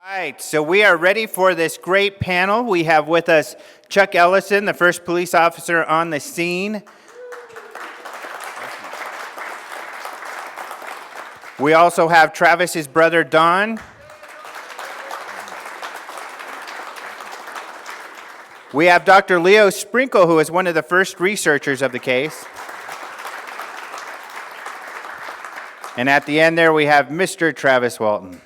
All right, so we are ready for this great panel. We have with us Chuck Ellison, the first police officer on the scene. We also have Travis's brother, Don. We have Dr. Leo Sprinkle, who is one of the first researchers of the case. And at the end there, we have Mr. Travis Walton.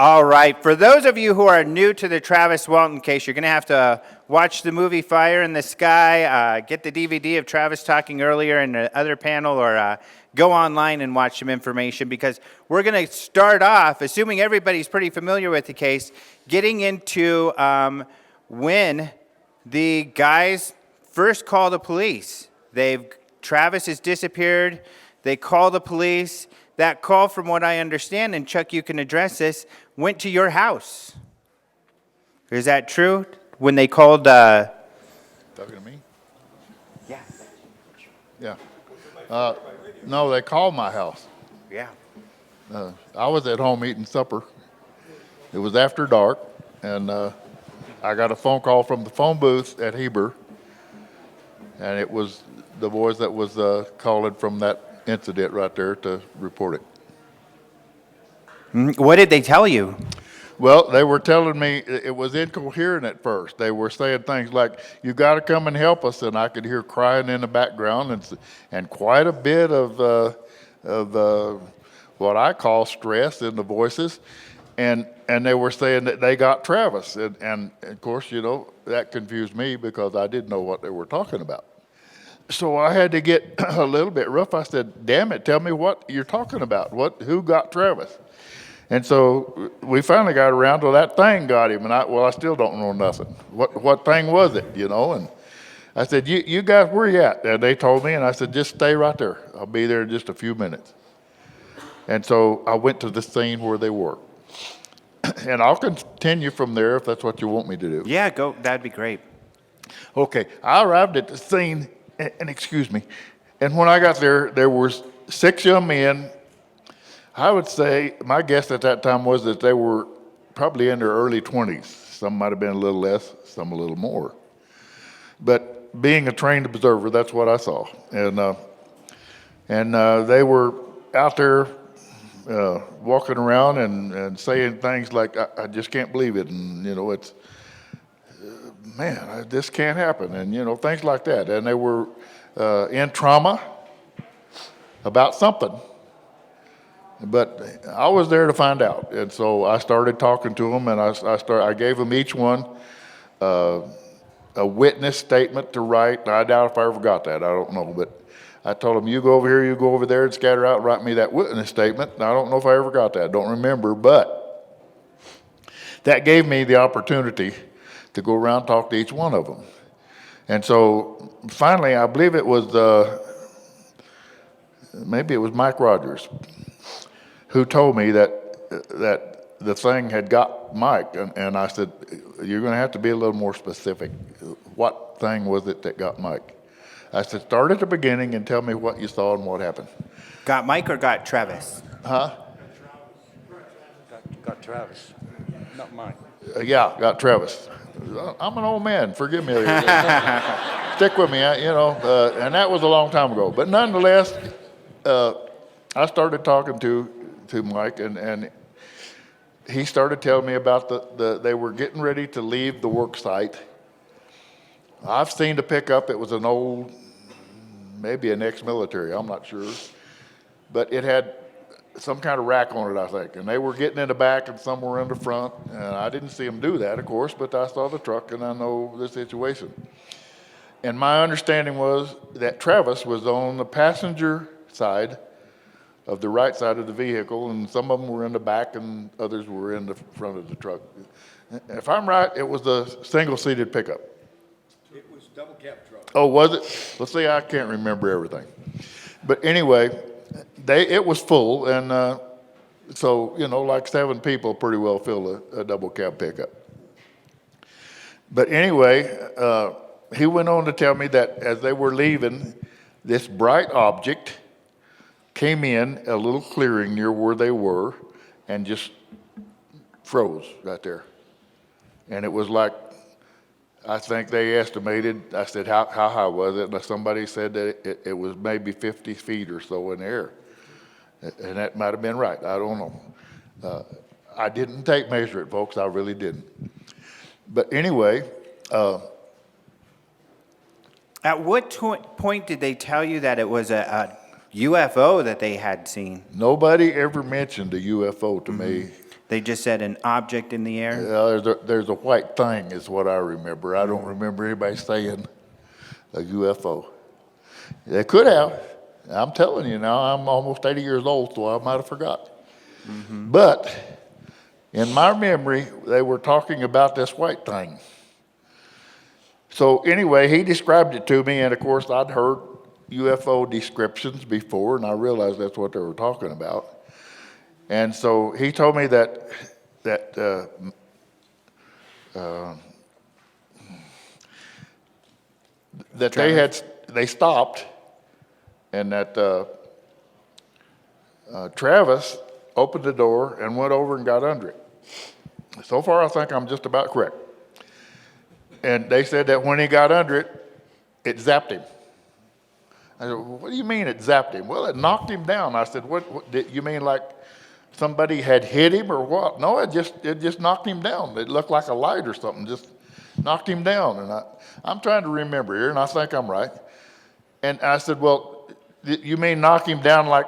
All right, for those of you who are new to the Travis Walton case, you're going to have to watch the movie Fire in the Sky, get the DVD of Travis talking earlier in the other panel, or go online and watch some information, because we're going to start off, assuming everybody's pretty familiar with the case, getting into when the guys first call the police. Travis has disappeared. They call the police. That call, from what I understand, and Chuck, you can address this, went to your house. Is that true? When they called... Talking to me? Yeah. Yeah. No, they called my house. Yeah. I was at home eating supper. It was after dark, and I got a phone call from the phone booth at Heber, and it was the boys that was calling from that incident right there to report it. What did they tell you? Well, they were telling me it was incoherent at first. They were saying things like, "You got to come and help us," and I could hear crying in the background and quite a bit of what I call stress in the voices, and they were saying that they got Travis, and of course, you know, that confused me because I didn't know what they were talking about. So I had to get a little bit rough. I said, "Damn it, tell me what you're talking about. Who got Travis?" And so we finally got around to that thing got him. And I still don't know nothing. What thing was it, you know? And I said, you guys, where you at? And they told me, and I said, just stay right there. I'll be there in just a few minutes. And so I went to the scene where they were. And I'll continue from there if that's what you want me to do. Yeah, go. That'd be great. Okay, I arrived at the scene, and excuse me, and when I got there, there were 6 young men. I would say, my guess at that time was that they were probably in their early 20s. Some might have been a little less, some a little more. But being a trained observer, that's what I saw. And they were out there walking around and saying things like, I just can't believe it. And, you know, it's, man, this can't happen. And, you know, things like that. And they were in trauma about something. But I was there to find out. And so I started talking to them, and I gave them each one a witness statement to write. I doubt if I ever got that. I don't know. But I told them, you go over here, you go over there, and scatter out and write me that witness statement. And I don't know if I ever got that. I don't remember. But that gave me the opportunity to go around and talk to each one of them. And so finally, I believe it was, maybe it was Mike Rogers, who told me that the thing had got Mike. And I said, you're going to have to be a little more specific. What thing was it that got Mike? I said, start at the beginning and tell me what you saw and what happened. Got Mike or got Travis? Huh? Got Travis, not mine. Yeah, got Travis. I'm an old man. Forgive me. Stick with me, you know. And that was a long time ago. But nonetheless, I started talking to Mike, and he started telling me about they were getting ready to leave the work site. I've seen the pickup. It was an old, maybe an ex-military, I'm not sure. But it had some kind of rack on it, I think. And they were getting in the back and some were in the front. And I didn't see them do that, of course, but I saw the truck and I know the situation. And my understanding was that Travis was on the passenger side of the right side of the vehicle, and some of them were in the back and others were in the front of the truck. If I'm right, it was a single-seated pickup. It was double cab truck. Oh, was it? Let's see, I can't remember everything. But anyway, it was full, and so, you know, like 7 people pretty well fill a double cab pickup. But anyway, he went on to tell me that as they were leaving, this bright object came in a little clearing near where they were and just froze right there. And it was like, I think they estimated, I said, how high was it? And somebody said that it was maybe 50 feet or so in the air. And that might have been right. I don't know. I didn't measure it, folks. I really didn't. But anyway. At what point did they tell you that it was a UFO that they had seen? Nobody ever mentioned a UFO to me. They just said an object in the air? There's a white thing is what I remember. I don't remember anybody saying a UFO. They could have. I'm telling you now, I'm almost 80 years old, so I might have forgot. But in my memory, they were talking about this white thing. So anyway, he described it to me, and of course I'd heard UFO descriptions before, and I realized that's what they were talking about. And so he told me that they stopped, and that Travis opened the door and went over and got under it. So far, I think I'm just about correct. And they said that when he got under it, it zapped him. I said, what do you mean it zapped him? Well, it knocked him down. I said, what did you mean, like somebody had hit him or what? No, it just knocked him down. It looked like a light or something, just knocked him down. And I'm trying to remember here, and I think I'm right. And I said, well, you mean knock him down like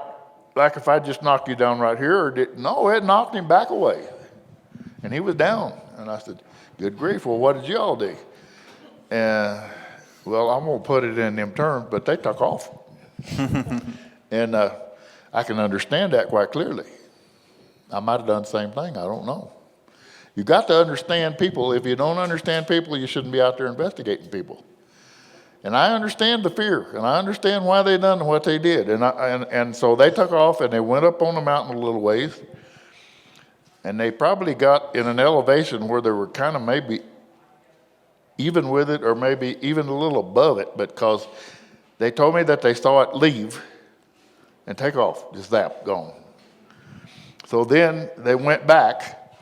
if I just knocked you down right here? Or no, it knocked him back away. And he was down. And I said, good grief, well, what did you all do? Well, I'm going to put it in them terms, but they took off. And I can understand that quite clearly. I might have done the same thing. I don't know. You got to understand people. If you don't understand people, you shouldn't be out there investigating people. And I understand the fear, and I understand why they done what they did. And so they took off, and they went up on the mountain a little ways. And they probably got in an elevation where they were kind of maybe even with it, or maybe even a little above it, because they told me that they saw it leave and take off, just zap, gone. So then they went back,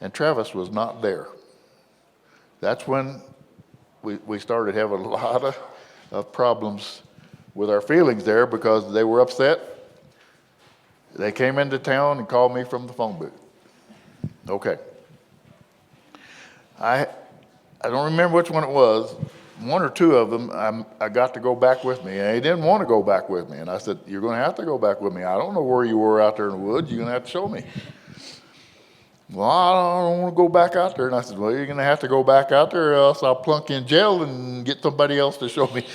and Travis was not there. That's when we started having a lot of problems with our feelings there, because they were upset. They came into town and called me from the phone booth. Okay. I don't remember which one it was. One or two of them, I got to go back with me, and they didn't want to go back with me. And I said, you're going to have to go back with me. I don't know where you were out there in the woods. You're going to have to show me. Well, I don't want to go back out there. And I said, well, you're going to have to go back out there, or else I'll plunk you in jail and get somebody else to show me.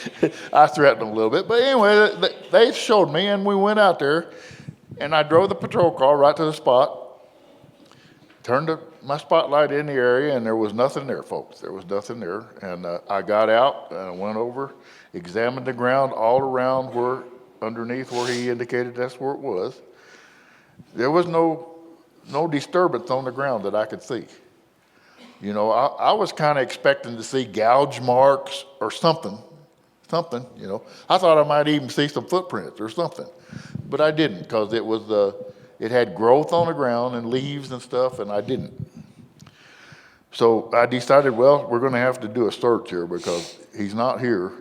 I threatened them a little bit. But anyway, they showed me, and we went out there, and I drove the patrol car right to the spot, turned my spotlight in the area, and there was nothing there, folks. There was nothing there. And I got out, and I went over, examined the ground all around underneath where he indicated that's where it was. There was no disturbance on the ground that I could see. You know, I was kind of expecting to see gouge marks or something, you know. I thought I might even see some footprints or something, but I didn't, because it had growth on the ground and leaves and stuff, and I didn't. So I decided, well, we're going to have to do a search here, because he's not here,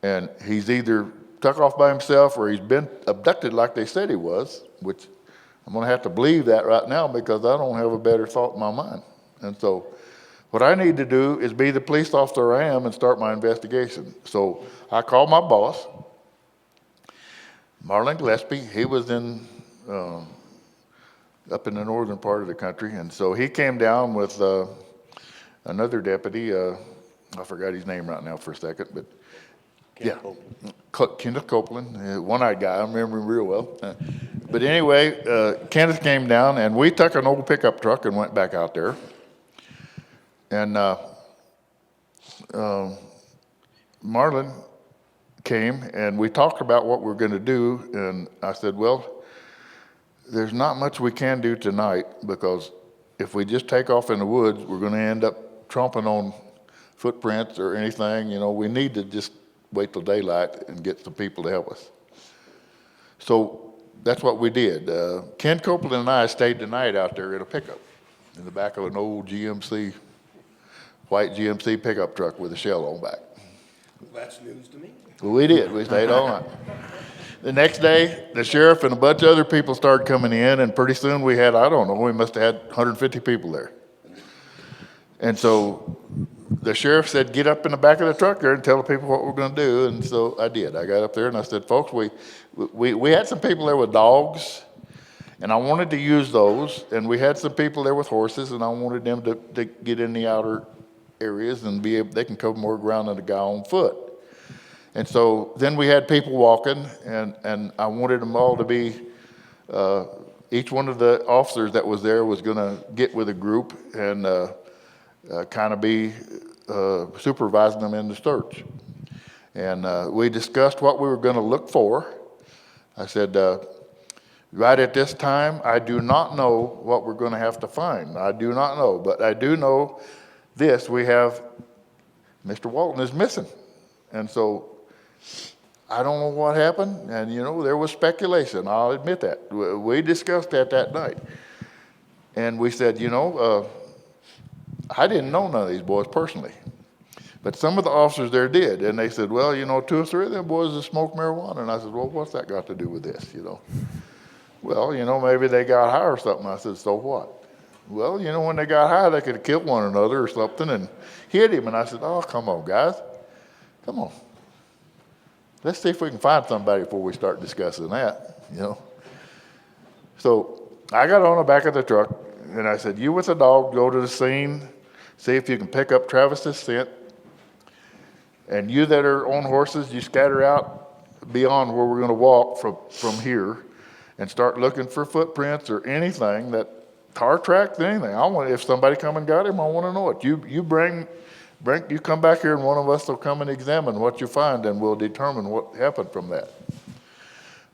and he's either took off by himself or he's been abducted like they said he was, which I'm going to have to believe that right now, because I don't have a better thought in my mind. And so what I need to do is be the police officer I am and start my investigation. So I called my boss, Marlon Gillespie. He was up in the northern part of the country, and so he came down with another deputy. I forgot his name right now for a second, but Kenneth Copeland, one-eyed guy. I remember him real well. But anyway, Kenneth came down, and we took an old pickup truck and went back out there. And Marlon came, and we talked about what we're going to do, and I said, well, there's not much we can do tonight, because if we just take off in the woods, we're going to end up tromping on footprints or anything. You know, we need to just wait till daylight and get some people to help us. So that's what we did. Ken Copeland and I stayed the night out there in a pickup in the back of an old GMC, white GMC pickup truck with a shell on back. That's news to me. Well, we did. We stayed all night. The next day, the sheriff and a bunch of other people started coming in, and pretty soon we had, I don't know, we must have had 150 people there. And so the sheriff said, get up in the back of the truck there and tell the people what we're going to do. And so I did. I got up there and I said, folks, we had some people there with dogs, and I wanted to use those. And we had some people there with horses, and I wanted them to get in the outer areas and be able, they can cover more ground than a guy on foot. And so then we had people walking, and I wanted them all to be, each one of the officers that was there was going to get with a group and kind of be supervising them in the search. And we discussed what we were going to look for. I said, right at this time, I do not know what we're going to have to find. I do not know, but I do know this, we have, Mr. Walton is missing. And so I don't know what happened, and there was speculation, I'll admit that. We discussed that night. And we said, I didn't know none of these boys personally, but some of the officers there did. And they said, well, 2 or 3 of them boys that smoke marijuana. And I said, well, what's that got to do with this, Well, maybe they got high or something. I said, so what? Well, when they got high, they could have killed one another or something and hit him. And I said, oh, come on, guys. Come on. Let's see if we can find somebody before we start discussing that, So I got on the back of the truck, and I said, you with the dog, go to the scene, see if you can pick up Travis's scent. And you that are on horses, you scatter out beyond where we're going to walk from here and start looking for footprints or anything, that car tracks, anything. If somebody come and got him, I want to know it. You come back here and one of us will come and examine what you find, and we'll determine what happened from that.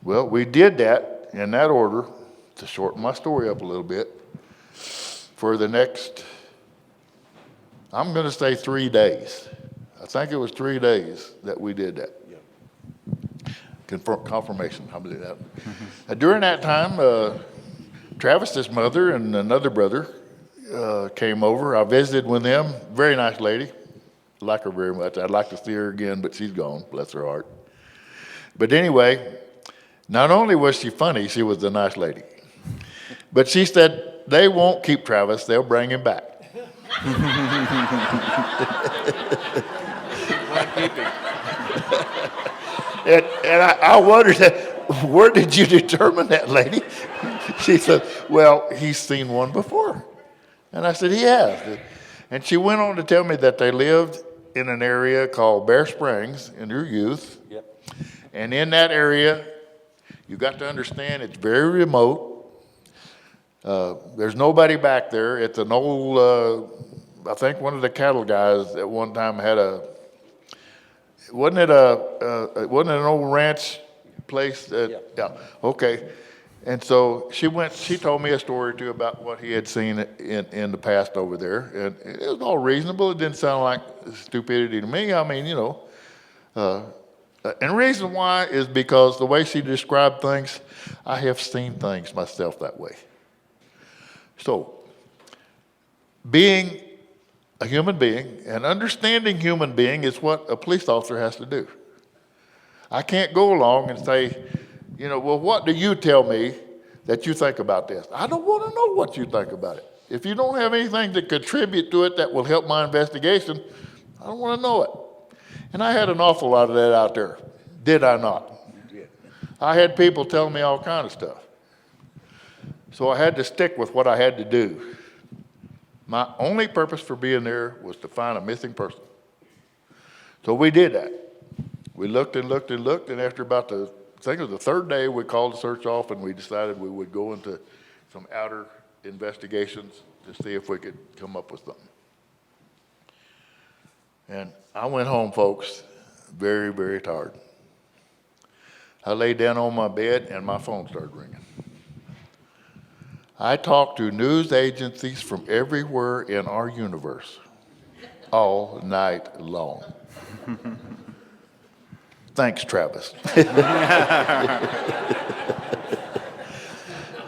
Well, we did that in that order to shorten my story up a little bit for the next, I'm going to say 3 days. I think it was 3 days that we did that. Confirmation, how about that? During that time, Travis's mother and another brother came over. I visited with them. Very nice lady. Like her very much. I'd like to see her again, but she's gone. Bless her heart. But anyway, not only was she funny, she was a nice lady. But she said, they won't keep Travis. They'll bring him back. And I wondered, where did you determine that, lady? She said, well, he's seen one before. And I said, he has. And she went on to tell me that they lived in an area called Bear Springs in their youth. Yep. And in that area, you got to understand, it's very remote. There's nobody back there. It's an old, I think one of the cattle guys at one time had wasn't it an old ranch place? Yeah. Okay. And so she told me a story or two about what he had seen in the past over there. And it was all reasonable. It didn't sound like stupidity to me. I mean, and the reason why is because the way she described things, I have seen things myself that way. So, being a human being and understanding human being is what a police officer has to do. I can't go along and say, well, what do you tell me that you think about this? I don't want to know what you think about it. If you don't have anything to contribute to it that will help my investigation, I don't want to know it. And I had an awful lot of that out there, did I not? You did. I had people telling me all kind of stuff. So I had to stick with what I had to do. My only purpose for being there was to find a missing person. So we did that. We looked and looked and looked, and after about I think it was the third day, we called the search off, and we decided we would go into some outer investigations to see if we could come up with something. And I went home, folks, very, very tired. I laid down on my bed, and my phone started ringing. I talked to news agencies from everywhere in our universe all night long. Thanks, Travis.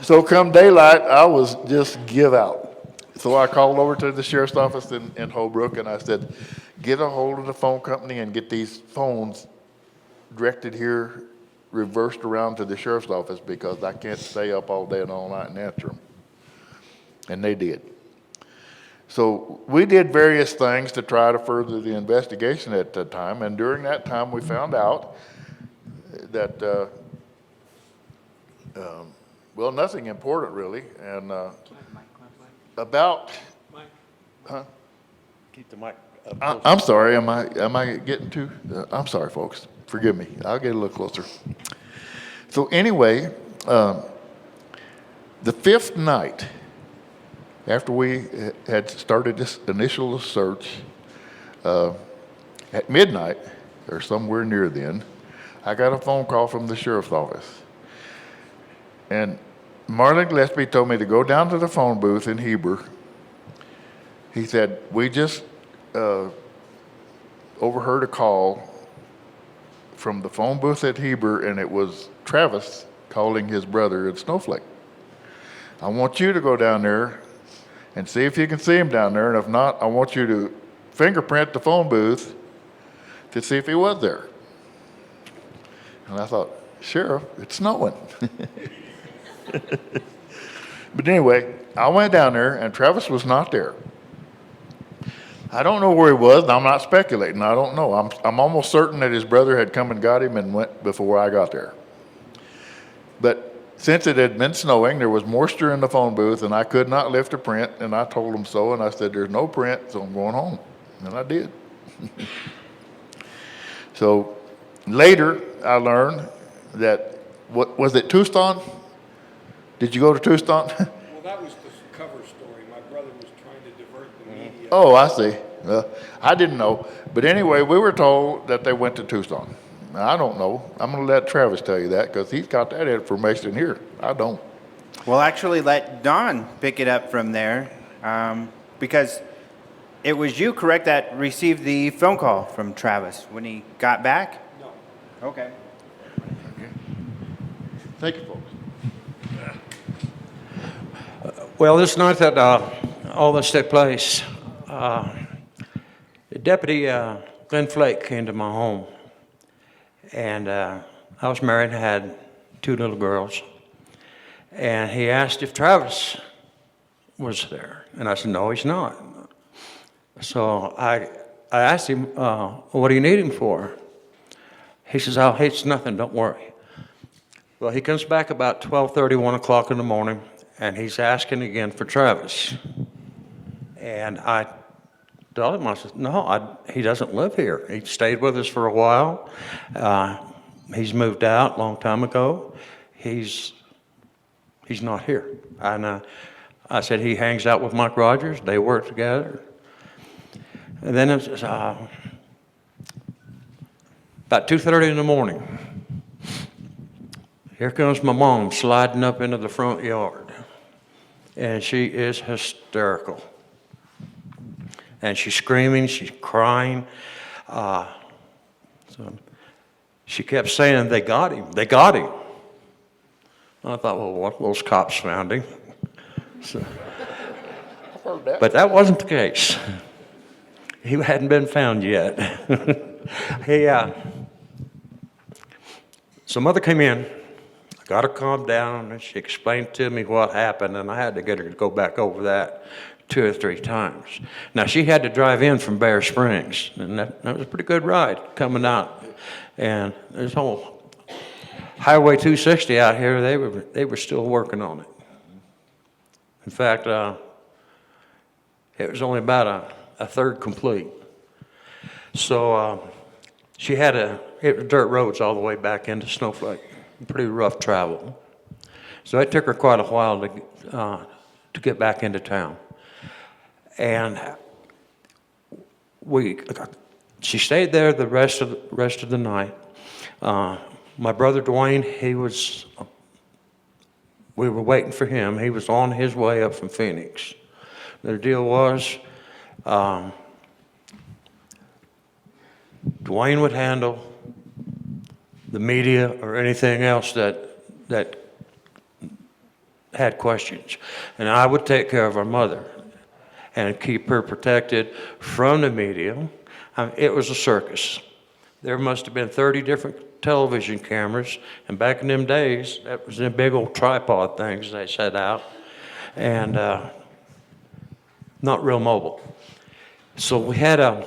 So come daylight, I was just give out. So I called over to the sheriff's office in Holbrook, and I said, get a hold of the phone company and get these phones directed here, reversed around to the sheriff's office, because I can't stay up all day and all night and answer them. And they did. So we did various things to try to further the investigation at that time, and during that time we found out that, well, nothing important really, and about, huh? Keep the mic I'm sorry, am I getting too, I'm sorry, folks, forgive me, I'll get a little closer. So anyway, the fifth night, after we had started this initial search, at midnight, or somewhere near then, I got a phone call from the sheriff's office. And Marlon Gillespie told me to go down to the phone booth in Heber. He said, we just overheard a call from the phone booth at Heber, and it was Travis calling his brother at Snowflake. I want you to go down there and see if you can see him down there, and if not, I want you to fingerprint the phone booth to see if he was there. And I thought, Sheriff, it's snowing. But anyway, I went down there, and Travis was not there. I don't know where he was, and I'm not speculating. I don't know. I'm almost certain that his brother had come and got him and went before I got there. But since it had been snowing, there was moisture in the phone booth, and I could not lift a print, and I told him so, and I said, there's no print, so I'm going home. And I did. So later, I learned that, what was it, Tucson? Did you go to Tucson? Well, that was the cover story. My brother was trying to divert the media. Oh, I see. I didn't know. But anyway, we were told that they went to Tucson. Now, I don't know. I'm going to let Travis tell you that, because he's got that information here. I don't. We'll actually let Don pick it up from there, because it was you, correct, that received the phone call from Travis when he got back? No. Okay. Thank you, folks. Well, this night that all this took place, Deputy Glenn Flake came to my home, and I was married and had 2 little girls, and he asked if Travis was there, and I said, no, he's not. So I asked him, what do you need him for? He says, oh, it's nothing, don't worry. Well, he comes back about 12:30, 1 o'clock in the morning, and he's asking again for Travis. And I told him, I said, no, he doesn't live here. He stayed with us for a while. He's moved out a long time ago. He's not here. And I said, he hangs out with Mike Rogers. They work together. And then it was about 2:30 in the morning. Here comes my mom sliding up into the front yard. And she is hysterical. And she's screaming, she's crying. So she kept saying, they got him, they got him. I thought, well, what, those cops found him. So, but that wasn't the case. He hadn't been found yet. So mother came in, got her calmed down, and she explained to me what happened, and I had to get her to go back over that 2 or 3 times. Now, she had to drive in from Bear Springs, and that was a pretty good ride coming out. And this whole Highway 260 out here, they were still working on it. In fact, it was only about a third complete. So she had it was dirt roads all the way back into Snowflake. Pretty rough travel. So it took her quite a while to get back into town. And she stayed there the rest of the night. My brother Duane, we were waiting for him. He was on his way up from Phoenix. The deal was, Duane would handle the media or anything else that had questions. And I would take care of our mother and keep her protected from the media. It was a circus. There must have been 30 different television cameras, and back in them days, that was them big old tripod things they set out, and not real mobile. So we had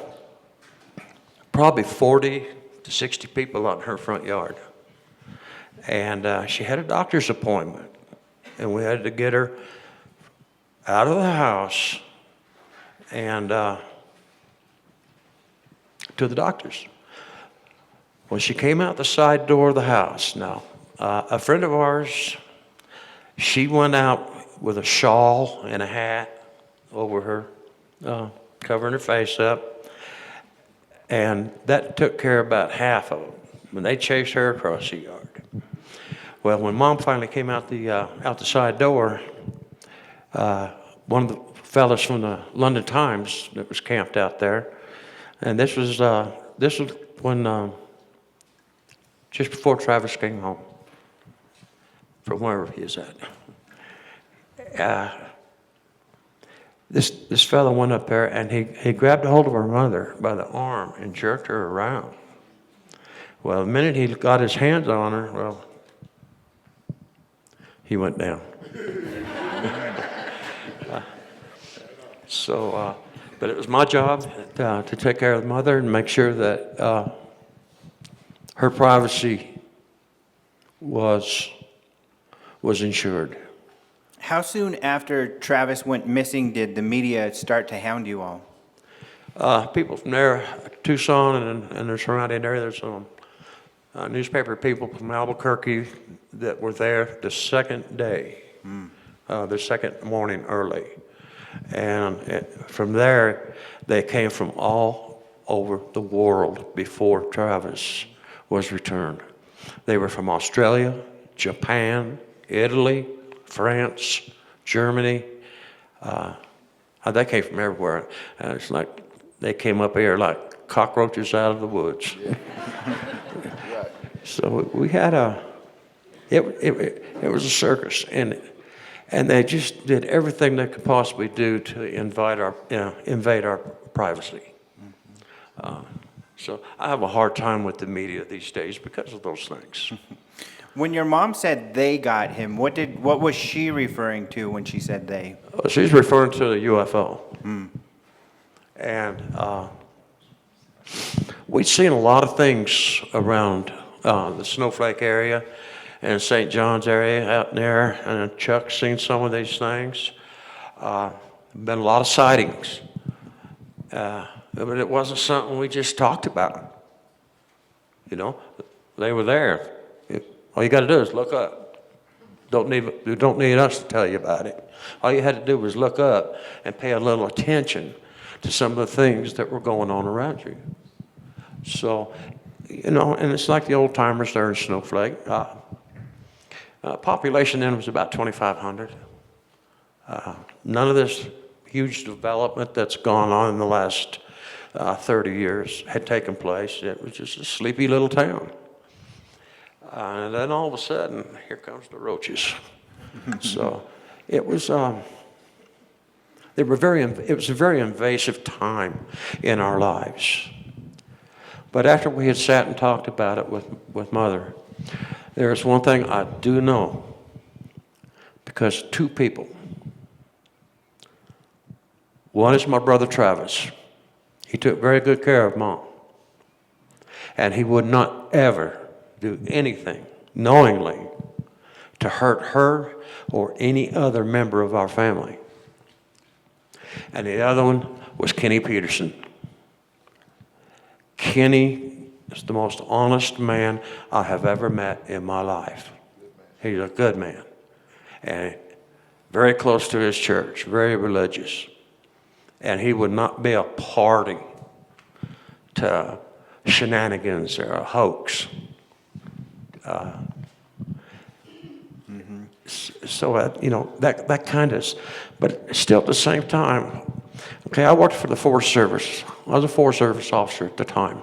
probably 40 to 60 people out in her front yard. And she had a doctor's appointment, and we had to get her out of the house and to the doctor's. Well, she came out the side door of the house. Now, a friend of ours, she went out with a shawl and a hat over her, covering her face up, and that took care of about half of them. When they chased her across the yard. Well, when Mom finally came out the side door, one of the fellas from the London Times that was camped out there, and this was when just before Travis came home from wherever he is at. This fellow went up there and he grabbed a hold of her mother by the arm and jerked her around. Well, the minute he got his hands on her, well, he went down. But it was my job to take care of the mother and make sure that her privacy was ensured. How soon after Travis went missing did the media start to hound you all? People from there, Tucson and the surrounding area, there's some newspaper people from Albuquerque that were there the second day, the second morning early. And from there, they came from all over the world before Travis was returned. They were from Australia, Japan, Italy, France, Germany. They came from everywhere. And it's like they came up here like cockroaches out of the woods. Yeah. Right. So we had it was a circus, and they just did everything they could possibly do to invade our privacy. So I have a hard time with the media these days because of those things. When your mom said they got him, what was she referring to when she said they? She's referring to the UFO. And we've seen a lot of things around the Snowflake area and St. John's area out there, and Chuck's seen some of these things. Been a lot of sightings. But it wasn't something we just talked about. You know, they were there. All you got to do is look up. You don't need us to tell you about it. All you had to do was look up and pay a little attention to some of the things that were going on around you. So, you know, and it's like the old timers there in Snowflake. Population then was about 2,500. None of this huge development that's gone on in the last 30 years had taken place. It was just a sleepy little town. And then all of a sudden, here comes the roaches. So it was it was a very invasive time in our lives. But after we had sat and talked about it with Mother, there's one thing I do know, because two people. One is my brother Travis. He took very good care of Mom. And he would not ever do anything knowingly to hurt her or any other member of our family. And the other one was Kenny Peterson. Kenny is the most honest man I have ever met in my life. He's a good man. And very close to his church, very religious. And he would not be a party to shenanigans or a hoax. So, you know, that kind of, but still at the same time, okay, I worked for the Forest Service. I was a Forest Service officer at the time.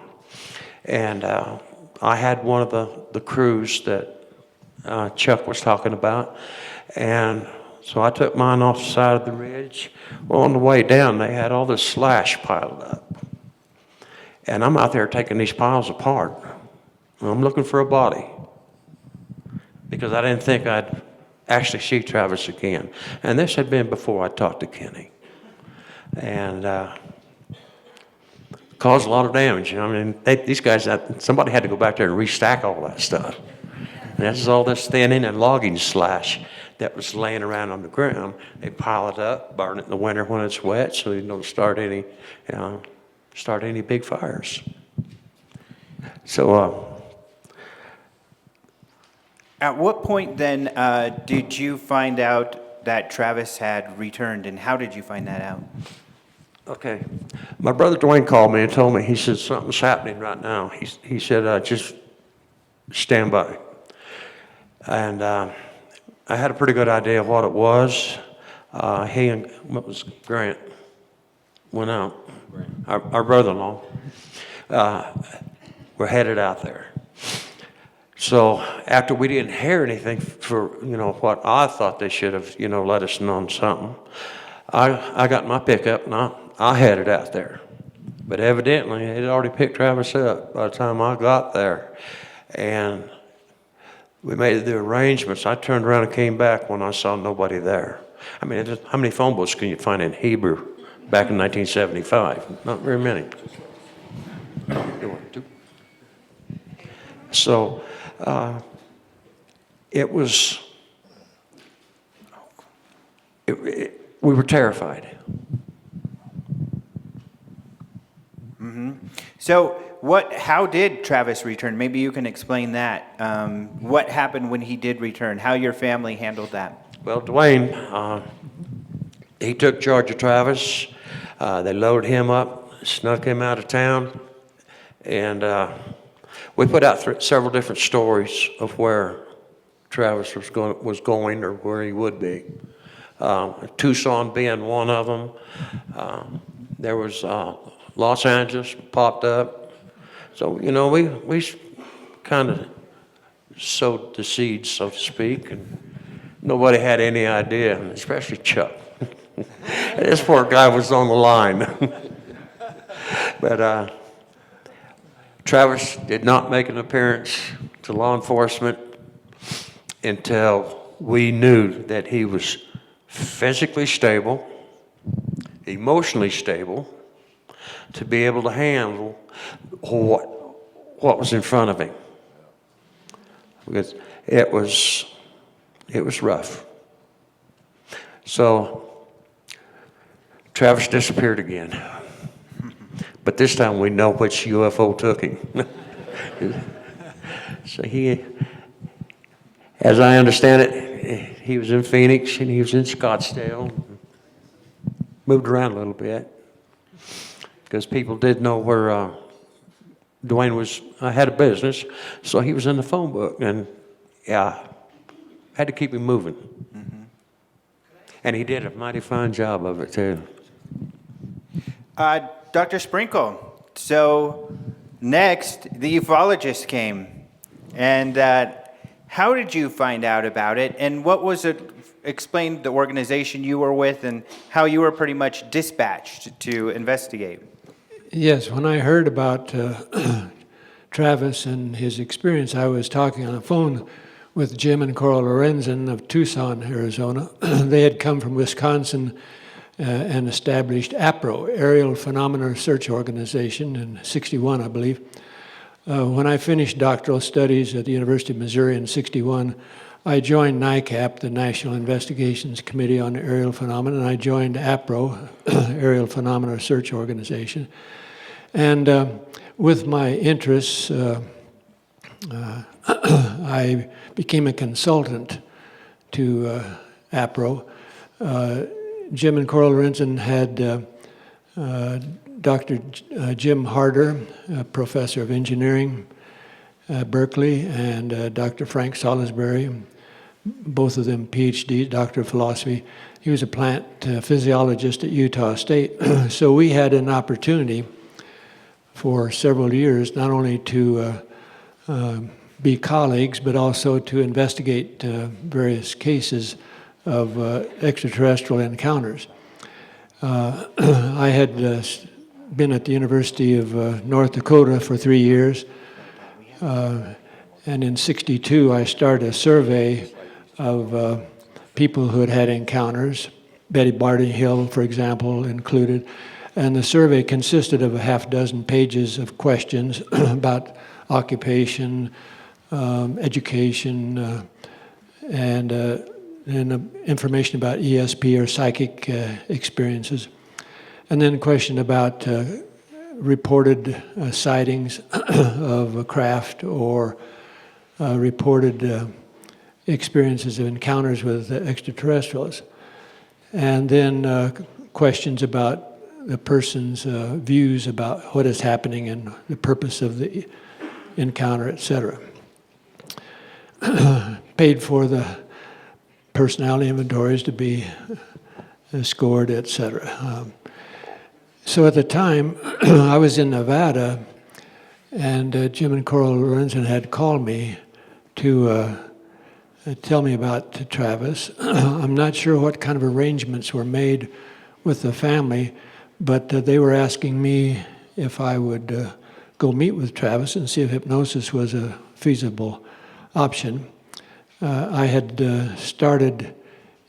And I had one of the crews that Chuck was talking about. And so I took mine off the side of the ridge. Well, on the way down, they had all this slash piled up. And I'm out there taking these piles apart. I'm looking for a body because I didn't think I'd actually see Travis again. And this had been before I talked to Kenny. And caused a lot of damage. I mean, these guys, somebody had to go back there and restack all that stuff. And this is all this thinning and logging slash that was laying around on the ground. They pile it up, burn it in the winter when it's wet, so you don't start any big fires. So, At what point then did you find out that Travis had returned, and how did you find that out? okay, my brother Duane called me and told me, he said, something's happening right now. He said, just stand by. And I had a pretty good idea of what it was. He and, what was Grant, went out. Our brother-in-law, were headed out there. So after we didn't hear anything for, what I thought they should have, let us know on something, I got my pickup and I headed out there. But evidently, it had already picked Travis up by the time I got there. And we made the arrangements. I turned around and came back when I saw nobody there. I mean, how many phone books can you find in Hebrew back in 1975? Not very many. So we were terrified. So how did Travis return? Maybe you can explain that. What happened when he did return? How your family handled that? Well, Duane, he took charge of Travis. They loaded him up, snuck him out of town, and we put out several different stories of where Travis was going or where he would be. Tucson being one of them. There was Los Angeles popped up. So, we kind of sowed the seeds, so to speak, and nobody had any idea, especially Chuck. This poor guy was on the line. But Travis did not make an appearance to law enforcement until we knew that he was physically stable, emotionally stable, to be able to handle what was in front of him. Because it was rough. So Travis disappeared again. But this time we know which UFO took him. So as I understand it, he was in Phoenix and he was in Scottsdale. Moved around a little bit because people did know where Duane was. I had a business, so he was in the phone book, and had to keep him moving. Mm-hmm. And he did a mighty fine job of it too. Dr. Sprinkle, so next the ufologist came, and how did you find out about it, and what was it? Explain the organization you were with and how you were pretty much dispatched to investigate. Yes, when I heard about Travis and his experience, I was talking on the phone with Jim and Coral Lorenzen of Tucson, Arizona. They had come from Wisconsin and established APRO, Aerial Phenomena Research Organization, in '61, I believe. When I finished doctoral studies at the University of Missouri in '61, I joined NICAP, the National Investigations Committee on Aerial Phenomena, and I joined APRO, Aerial Phenomena Research Organization. And with my interests, I became a consultant to APRO. Jim and Coral Lorenzen had Dr. Jim Harder, a professor of engineering at Berkeley, and Dr. Frank Salisbury, both of them PhD, Doctor of Philosophy. He was a plant physiologist at Utah State. So we had an opportunity for several years not only to be colleagues, but also to investigate various cases of extraterrestrial encounters. I had been at the University of North Dakota for 3 years, and in '62 I started a survey of people who had had encounters, Betty Barty Hill, for example, included, and the survey consisted of a half dozen pages of questions about occupation, education, and information about ESP or psychic experiences. And then a question about reported sightings of a craft or reported experiences of encounters with extraterrestrials. And then questions about the person's views about what is happening and the purpose of the encounter, etc. Paid for the personality inventories to be scored, etc. So at the time, I was in Nevada, and Jim and Coral Lorenzen had called me to tell me about Travis. I'm not sure what kind of arrangements were made with the family, but they were asking me if I would go meet with Travis and see if hypnosis was a feasible option. I had started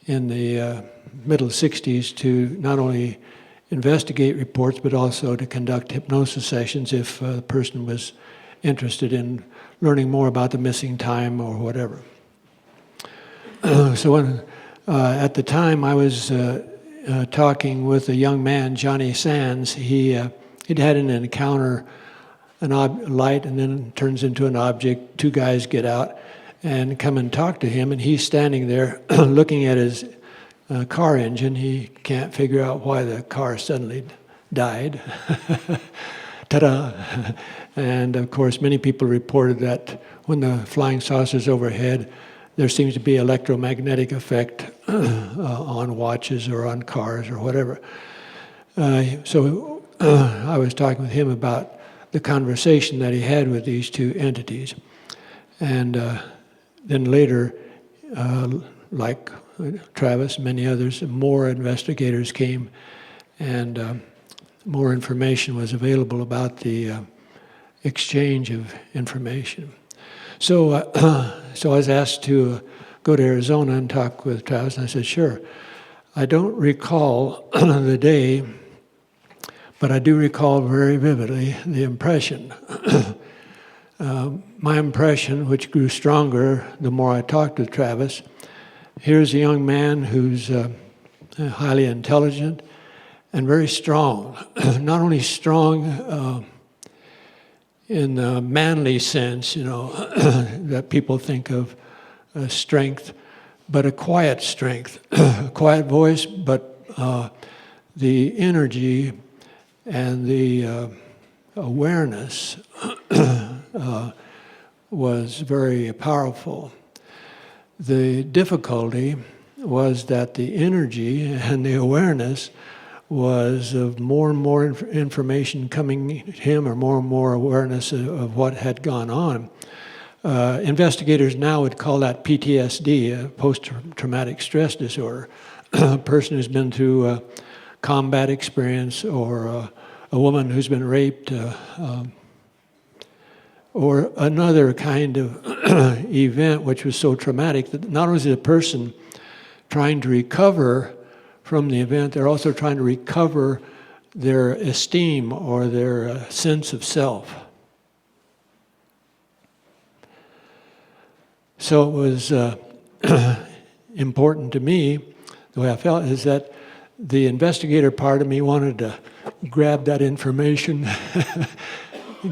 in the middle '60s to not only investigate reports, but also to conduct hypnosis sessions if the person was interested in learning more about the missing time or whatever. So when, at the time I was talking with a young man, Johnny Sands, he'd had an encounter, light, and then it turns into an object. Two guys get out and come and talk to him, and he's standing there looking at his car engine. He can't figure out why the car suddenly died. Ta-da! And of course, many people reported that when the flying saucer's overhead, there seems to be electromagnetic effect on watches or on cars or whatever. So I was talking with him about the conversation that he had with these two entities. And then later, like Travis and many others, more investigators came, and more information was available about the exchange of information. So, so I was asked to go to Arizona and talk with Travis, and I said, sure. I don't recall the day, but I do recall very vividly the impression. My impression, which grew stronger the more I talked with Travis, here's a young man who's highly intelligent and very strong. Not only strong in the manly sense, you know, that people think of strength, but a quiet strength, a quiet voice, but the energy and the awareness was very powerful. The difficulty was that the energy and the awareness was of more and more information coming to him, or more and more awareness of what had gone on. Investigators now would call that PTSD, a post-traumatic stress disorder. A person who's been through a combat experience, or a woman who's been raped, or another kind of event which was so traumatic that not only is the person trying to recover from the event, they're also trying to recover their esteem or their sense of self. So it was important to me, the way I felt, is that the investigator part of me wanted to grab that information,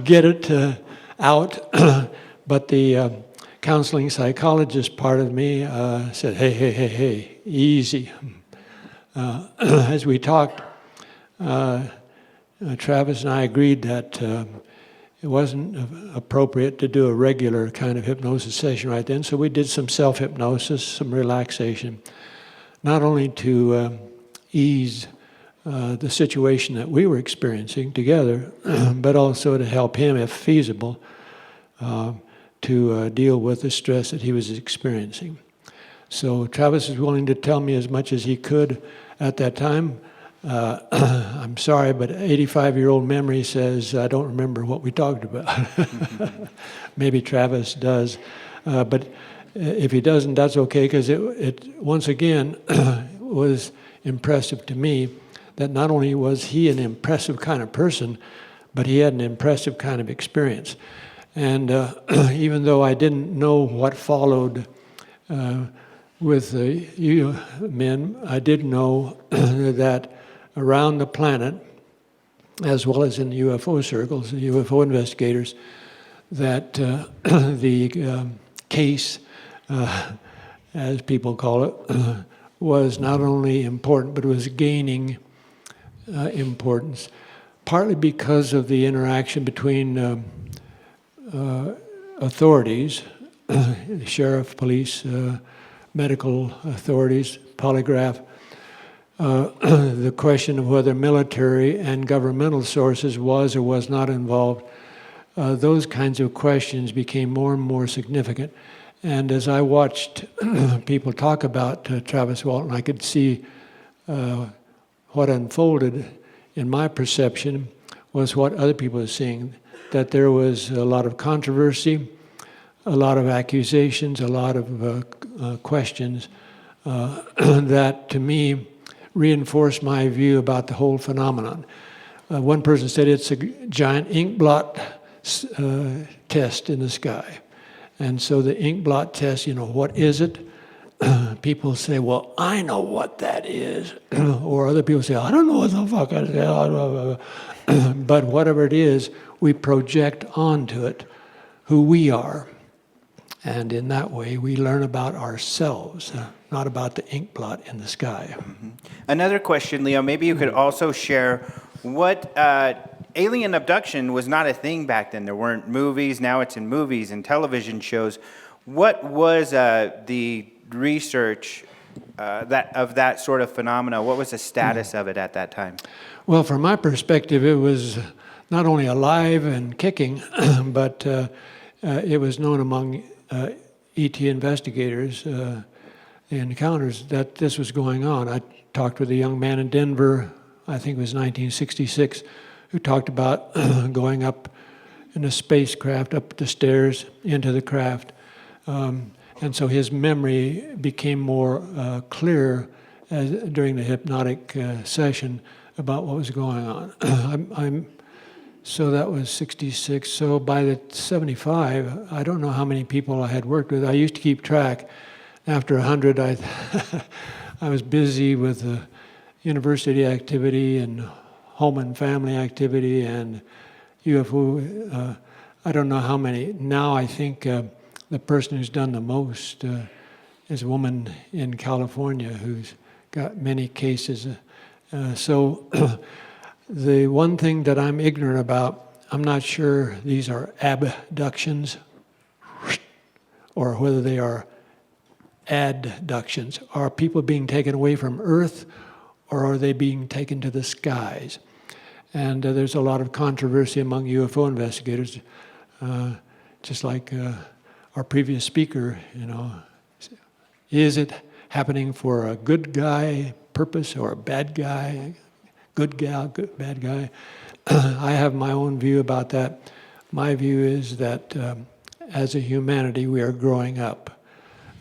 get it out, but the counseling psychologist part of me said, hey, easy. As we talked, Travis and I agreed that it wasn't appropriate to do a regular kind of hypnosis session right then, so we did some self-hypnosis, some relaxation, not only to ease the situation that we were experiencing together, but also to help him, if feasible, to deal with the stress that he was experiencing. So Travis was willing to tell me as much as he could at that time. I'm sorry, but 85-year-old memory says I don't remember what we talked about. Maybe Travis does. But if he doesn't, that's okay, because it once again was impressive to me that not only was he an impressive kind of person, but he had an impressive kind of experience. And even though I didn't know what followed with you men, I did know that around the planet, as well as in the UFO circles, the UFO investigators, that the case, as people call it, was not only important, but was gaining importance, partly because of the interaction between authorities, sheriff, police, medical authorities, polygraph, the question of whether military and governmental sources was or was not involved. Those kinds of questions became more and more significant. And as I watched people talk about Travis Walton, I could see what unfolded in my perception was what other people were seeing, that there was a lot of controversy, a lot of accusations, a lot of questions that, to me, reinforced my view about the whole phenomenon. One person said it's a giant ink blot test in the sky. And so the ink blot test, what is it? People say, well, I know what that is. Or other people say, I don't know what the fuck it is. But whatever it is, we project onto it who we are. And in that way, we learn about ourselves, not about the ink blot in the sky. Mm-hmm. Another question, Leo, maybe you could also share what alien abduction was not a thing back then. There weren't movies. Now it's in movies and television shows. What was the research of that sort of phenomena? What was the status of it at that time? Well, from my perspective, it was not only alive and kicking, but it was known among ET investigators, the encounters, that this was going on. I talked with a young man in Denver, I think it was 1966, who talked about going up in a spacecraft, up the stairs, into the craft. And so his memory became more clear during the hypnotic session about what was going on. So that was 66. So by the 75, I don't know how many people I had worked with. I used to keep track. After 100, I was busy with the university activity and home and family activity and UFO. I don't know how many. Now I think the person who's done the most is a woman in California who's got many cases. So the one thing that I'm ignorant about, I'm not sure these are abductions or whether they are adductions. Are people being taken away from Earth, or are they being taken to the skies? And there's a lot of controversy among UFO investigators, just like our previous speaker, is it happening for a good guy purpose or a bad guy, good gal, good, bad guy? I have my own view about that. My view is that as a humanity, we are growing up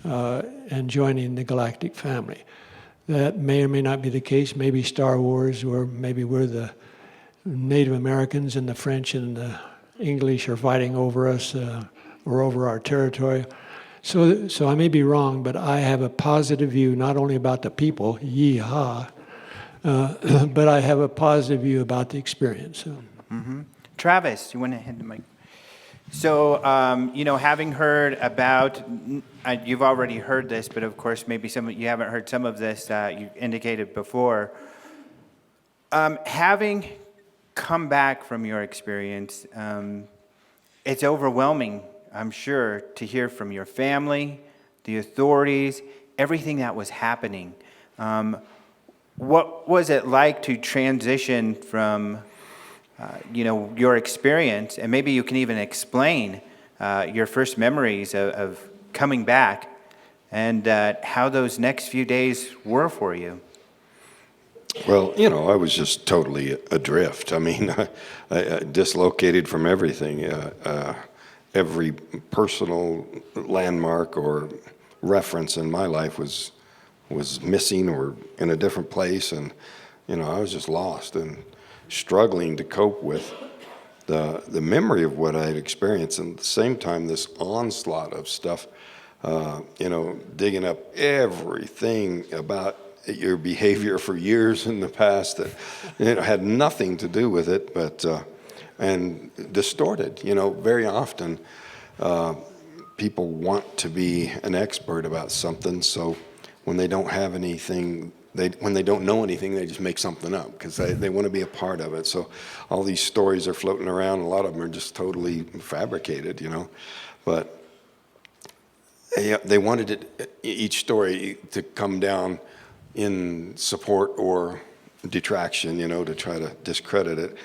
and joining the galactic family. That may or may not be the case. Maybe Star Wars, or maybe we're the Native Americans and the French and the English are fighting over us or over our territory. So I may be wrong, but I have a positive view not only about the people, yee-haw, but I have a positive view about the experience. Mm-hmm. Travis, you want to hit the mic? So, having heard about, you've already heard this, but of course maybe you haven't heard some of this you indicated before. Having come back from your experience, it's overwhelming, I'm sure, to hear from your family, the authorities, everything that was happening. What was it like to transition from your experience, and maybe you can even explain your first memories of coming back and how those next few days were for you. Well, you know, I was just totally adrift. I mean, I dislocated from everything. Every personal landmark or reference in my life was missing or in a different place, and you know, I was just lost and struggling to cope with the memory of what I had experienced, and at the same time, this onslaught of stuff. You know, digging up everything about your behavior for years in the past that, you know, had nothing to do with it, but and distorted. You know, very often people want to be an expert about something, so when they don't have anything, when they don't know anything, they just make something up because they want to be a part of it. So all these stories are floating around. A lot of them are just totally fabricated, you know, but they wanted each story to come down in support or detraction, you know, to try to discredit it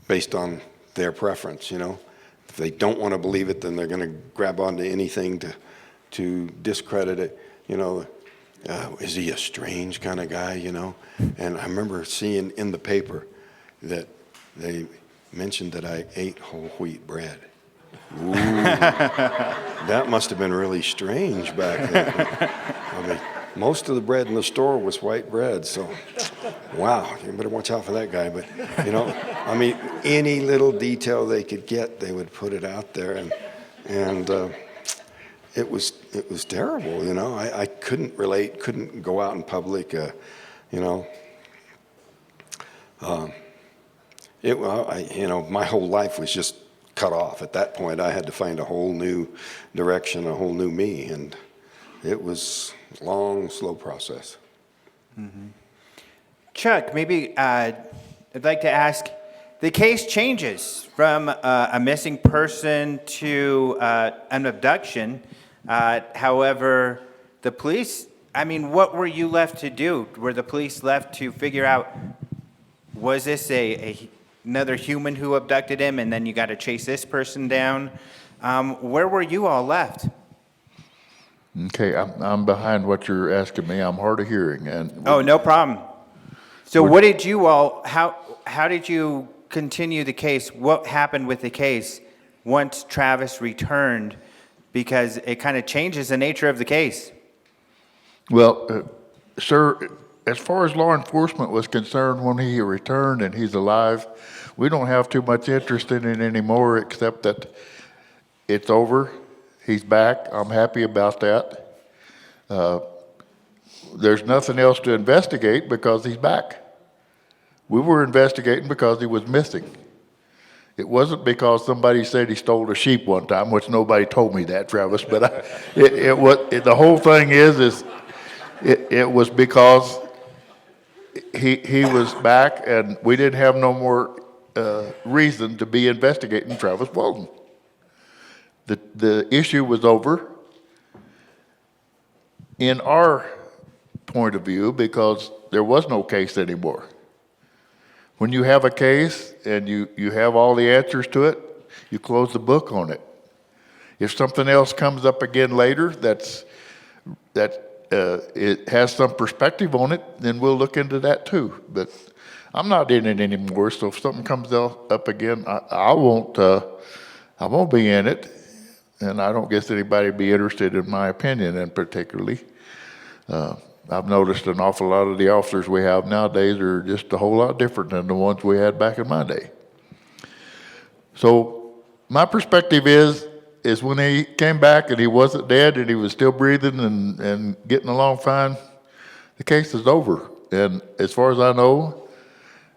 based on their preference, you know. If they don't want to believe it, then they're going to grab onto anything to discredit it, you know. Is he a strange kind of guy, you know? And I remember seeing in the paper that they mentioned that I ate whole wheat bread. Ooh, that must have been really strange back then. I mean, most of the bread in the store was white bread, so wow, you better watch out for that guy. But you know, I mean, any little detail they could get, they would put it out there, and it was terrible. You know, I couldn't relate, couldn't go out in public. You know, you know, my whole life was just cut off. At that point, I had to find a whole new direction, a whole new me, and it was a long, slow process. Mm-hmm. Chuck, maybe I'd like to ask, the case changes from a missing person to an abduction. However, the police, I mean, what were you left to do? Were the police left to figure out, was this another human who abducted him, and then you got to chase this person down? Where were you all left? Okay, I'm behind what you're asking me. I'm hard of hearing. Oh, no problem. So what did you all, how did you continue the case? What happened with the case once Travis returned? Because it kind of changes the nature of the case. Well, sir, as far as law enforcement was concerned, when he returned and he's alive, we don't have too much interest in it anymore, except that it's over. He's back. I'm happy about that. There's nothing else to investigate because he's back. We were investigating because he was missing. It wasn't because somebody said he stole a sheep one time, which nobody told me that, Travis. But the whole thing is it was because he was back, and we didn't have no more reason to be investigating Travis Walton. The issue was over in our point of view because there was no case anymore. When you have a case and you have all the answers to it, you close the book on it. If something else comes up again later it has some perspective on it, then we'll look into that too. But I'm not in it anymore, so if something comes up again, I won't be in it, and I don't guess anybody would be interested in my opinion, and particularly. I've noticed an awful lot of the officers we have nowadays are just a whole lot different than the ones we had back in my day. So my perspective is when he came back and he wasn't dead and he was still breathing and getting along fine, the case is over. And as far as I know,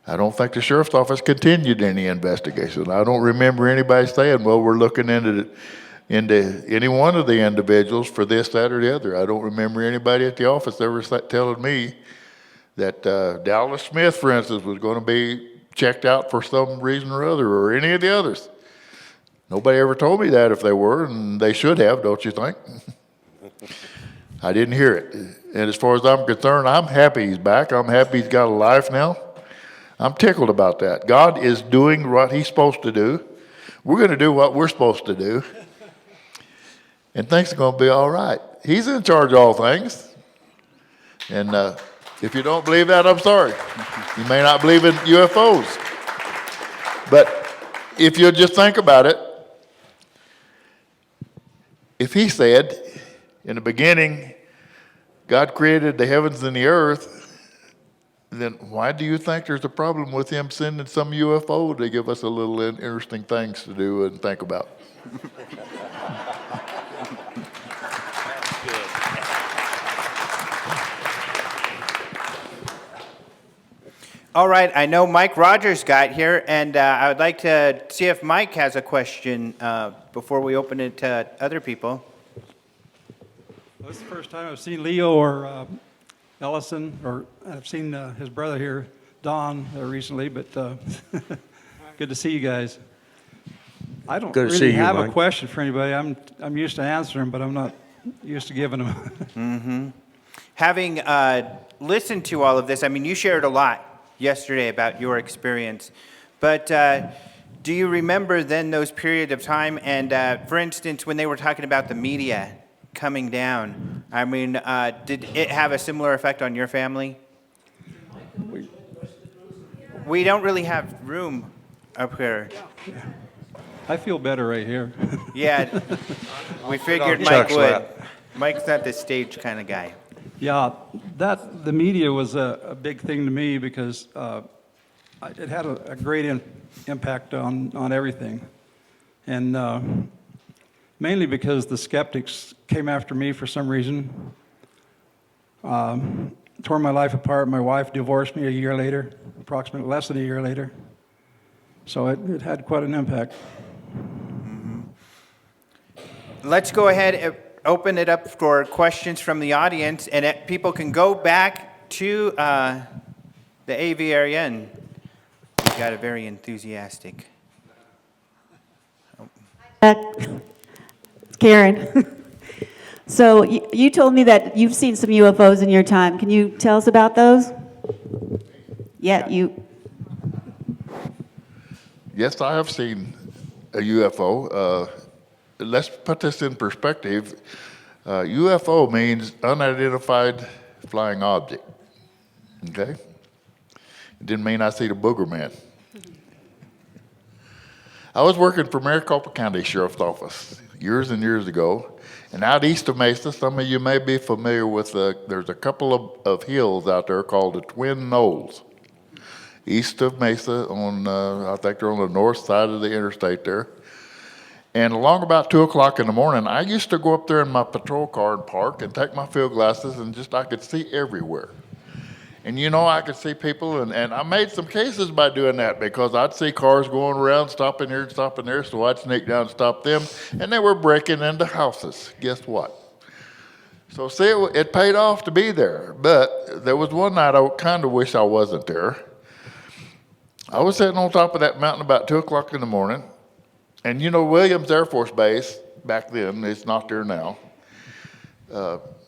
I don't think the sheriff's office continued any investigation. I don't remember anybody saying, well, we're looking into any one of the individuals for this, that, or the other. I don't remember anybody at the office ever telling me that Dallas Smith, for instance, was going to be checked out for some reason or other, or any of the others. Nobody ever told me that if they were, and they should have, don't you think? I didn't hear it. And as far as I'm concerned, I'm happy he's back. I'm happy he's got a life now. I'm tickled about that. God is doing what he's supposed to do. We're going to do what we're supposed to do. And things are going to be all right. He's in charge of all things. And if you don't believe that, I'm sorry. You may not believe in UFOs. But if you just think about it, if he said, in the beginning, God created the heavens and the earth, then why do you think there's a problem with him sending some UFO to give us a little interesting things to do and think about? All right, I know Mike Rogers got here, and I would like to see if Mike has a question before we open it to other people. Well, this is the first time I've seen Leo or Ellison, or I've seen his brother here, Don, recently, but good to see you guys. I don't Good to see really you, have a Mike. question for anybody. I'm used to answering, but I'm not used to giving them. Having listened to all of this, I mean, you shared a lot yesterday about your experience, but do you remember then those periods of time? And for instance, when they were talking about the media coming down, I mean, did it have a similar effect on your family? We don't really have room up here. I feel better right here. Yeah, we figured Mike Chuck's would. lap. Mike's not the stage kind of guy. Yeah, the media was a big thing to me because it had a great impact on everything. And mainly because the skeptics came after me for some reason, tore my life apart. My wife divorced me a year later, approximately less than a year later. So it had quite an impact. Let's go ahead and open it up for questions from the audience, and people can go back to the AV area, and we got a very enthusiastic. It's Karen. So you told me that you've seen some UFOs in your time. Can you tell us about those? Yeah, you. Yes, I have seen a UFO. Let's put this in perspective. UFO means unidentified flying object. Okay? It didn't mean I see the booger man. I was working for Maricopa County Sheriff's Office years and years ago, and out east of Mesa, some of you may be familiar with, there's a couple of hills out there called the Twin Knolls. East of Mesa, I think they're on the north side of the interstate there. And along about 2 o'clock in the morning, I used to go up there in my patrol car and park and take my field glasses, and I could see everywhere. And I could see people, and I made some cases by doing that because I'd see cars going around, stopping here and stopping there, so I'd sneak down and stop them, and they were breaking into houses. Guess what? So see, it paid off to be there, but there was one night I kind of wish I wasn't there. I was sitting on top of that mountain about 2 o'clock in the morning, and Williams Air Force Base, back then, it's not there now,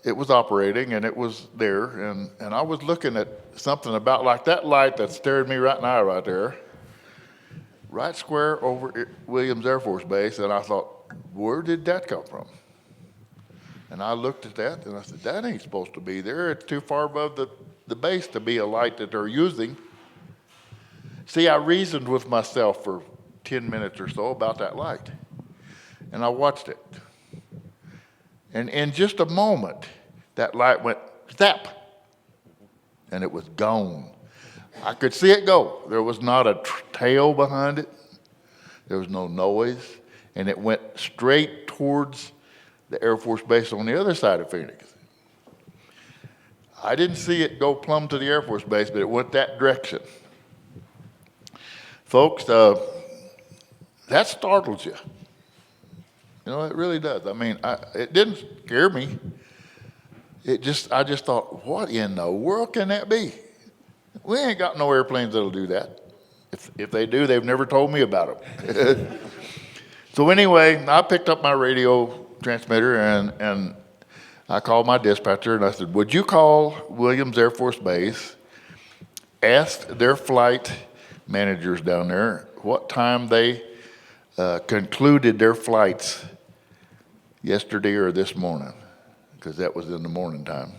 it was operating and it was there, and I was looking at something about like that light that stared me right in the eye right there, right square over Williams Air Force Base, and I thought, where did that come from? And I looked at that and I said, that ain't supposed to be there. It's too far above the base to be a light that they're using. See, I reasoned with myself for 10 minutes or so about that light. And I watched it. And in just a moment, that light went zap. And it was gone. I could see it go. There was not a tail behind it. There was no noise. And it went straight towards the Air Force Base on the other side of Phoenix. I didn't see it go plumb to the Air Force Base, but it went that direction. Folks, that startles you. It really does. I mean, it didn't scare me. I just thought, what in the world can that be? We ain't got no airplanes that'll do that. If they do, they've never told me about them. So anyway, I picked up my radio transmitter and I called my dispatcher and I said, would you call Williams Air Force Base, ask their flight managers down there what time they concluded their flights yesterday or this morning. because that was in the morning time.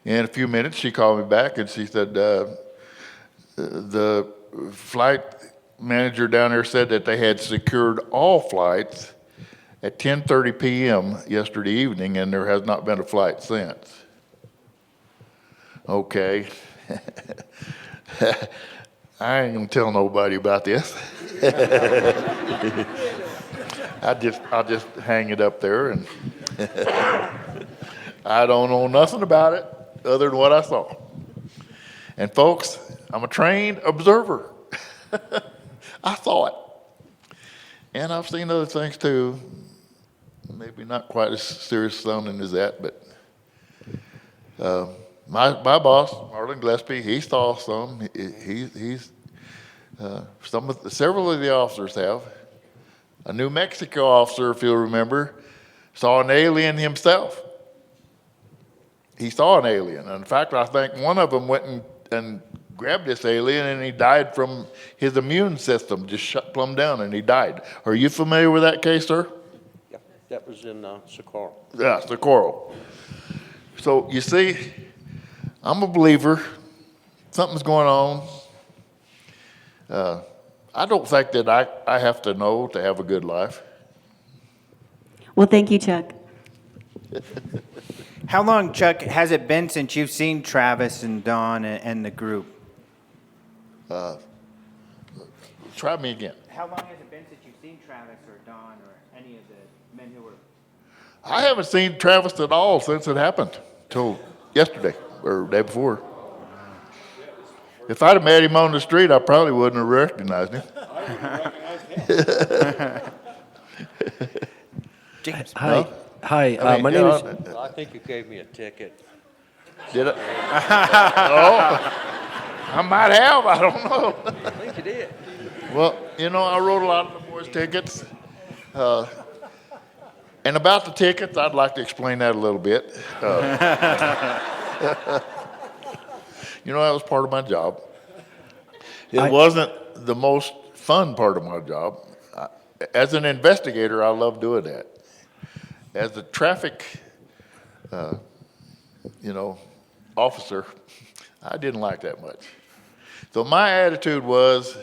In a few minutes, she called me back and she said, the flight manager down there said that they had secured all flights at 10:30 p.m. yesterday evening, and there has not been a flight since. Okay. I ain't gonna tell nobody about this. I'll just hang it up there, and I don't know nothing about it other than what I saw. And folks, I'm a trained observer. I saw it. And I've seen other things too. Maybe not quite as serious sounding as that, but my boss, Marlon Gillespie, he saw some. Several of the officers have. A New Mexico officer, if you'll remember, saw an alien himself. He saw an alien. In fact, I think one of them went and grabbed this alien, and he died from his immune system, just shut plumb down, and he died. Are you familiar with that case, sir? Yeah, that was in Socorro. Yeah, Socorro. So you see, I'm a believer. Something's going on. I don't think that I have to know to have a good life. Well, thank you, Chuck. How long, Chuck, has it been since you've seen Travis and Dawn and the group? Try me again. How long has it been since you've seen Travis or Dawn or any of the men who were... I haven't seen Travis at all since it happened, till yesterday or the day before. If I'd have met him on the street, I probably wouldn't have recognized him. James. Hi. Hi. I mean, My name is. I think you gave me a ticket. Did I? Oh, I might have. I don't know. I think you did. Well, I wrote a lot of the boys' tickets. And about the tickets, I'd like to explain that a little bit. That was part of my job. It wasn't the most fun part of my job. As an investigator, I love doing that. As a traffic, officer, I didn't like that much. So my attitude was,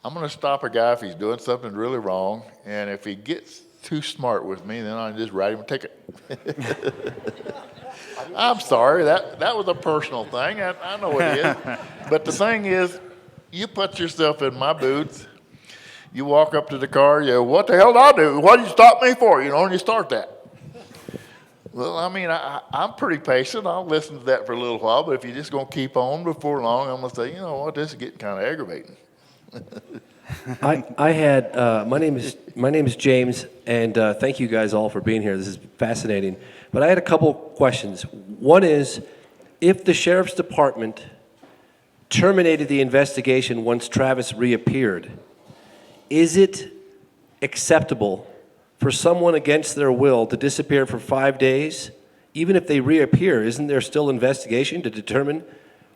I'm going to stop a guy if he's doing something really wrong, and if he gets too smart with me, then I just write him a ticket. I'm sorry, that was a personal thing. I know it is. But the thing is, you put yourself in my boots, you walk up to the car, you go, what the hell did I do? What did you stop me for? And you start that. Well, I'm pretty patient. I'll listen to that for a little while, but if you're just going to keep on, before long, I'm going to say, you know what, this is getting kind of aggravating. My name is James, and thank you guys all for being here. This is fascinating. But I had a couple questions. One is, if the sheriff's department terminated the investigation once Travis reappeared, is it acceptable for someone against their will to disappear for 5 days? Even if they reappear, isn't there still investigation to determine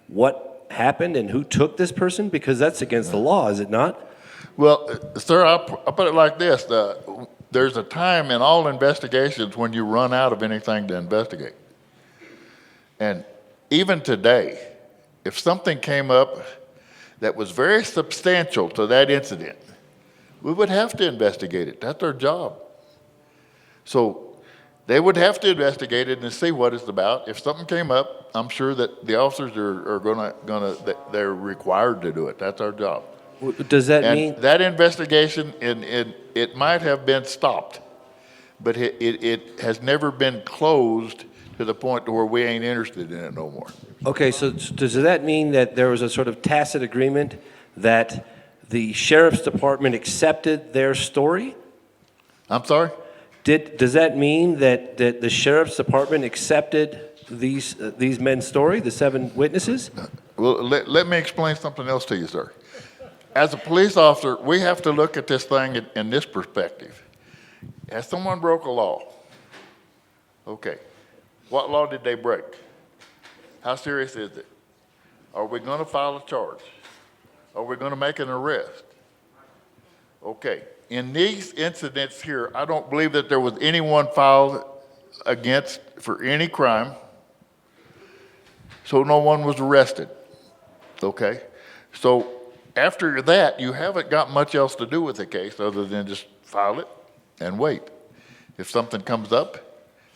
what happened and who took this person? Because that's against the law, is it not? Well, sir, I'll put it like this. There's a time in all investigations when you run out of anything to investigate. And even today, if something came up that was very substantial to that incident, we would have to investigate it. That's our job. So they would have to investigate it and see what it's about. If something came up, I'm sure that the officers are they're required to do it. That's our job. Does that mean that investigation, it might have been stopped, but it has never been closed to the point to where we ain't interested in it no more. Okay, so does that mean that there was a sort of tacit agreement that the sheriff's department accepted their story? I'm sorry? Does that mean that the sheriff's department accepted these men's story, the 7 witnesses? Well, let me explain something else to you, sir. As a police officer, we have to look at this thing in this perspective. Has someone broke a law? Okay. What law did they break? How serious is it? Are we going to file a charge? Are we going to make an arrest? Okay. In these incidents here, I don't believe that there was anyone filed for any crime, so no one was arrested, okay? So after that, you haven't got much else to do with the case other than just file it and wait. If something comes up,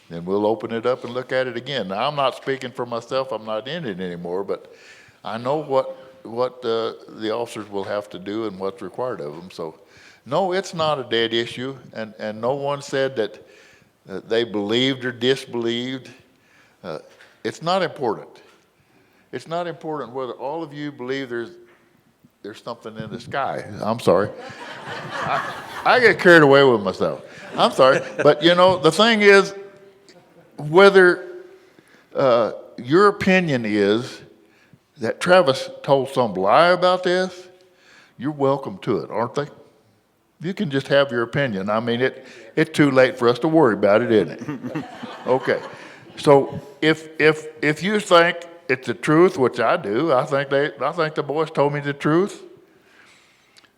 then we'll open it up and look at it again. Now, I'm not speaking for myself, I'm not in it anymore, but I know what the officers will have to do and what's required of them. So, no, it's not a dead issue, and no one said that they believed or disbelieved. It's not important. It's not important whether all of you believe there's something in the sky. I'm sorry. I get carried away with myself. I'm sorry. But, you know, the thing is, whether your opinion is that Travis told some lie about this, you're welcome to it, aren't they? You can just have your opinion. I mean, it's too late for us to worry about it, isn't it? Okay. So if you think it's the truth, which I do, I think the boys told me the truth.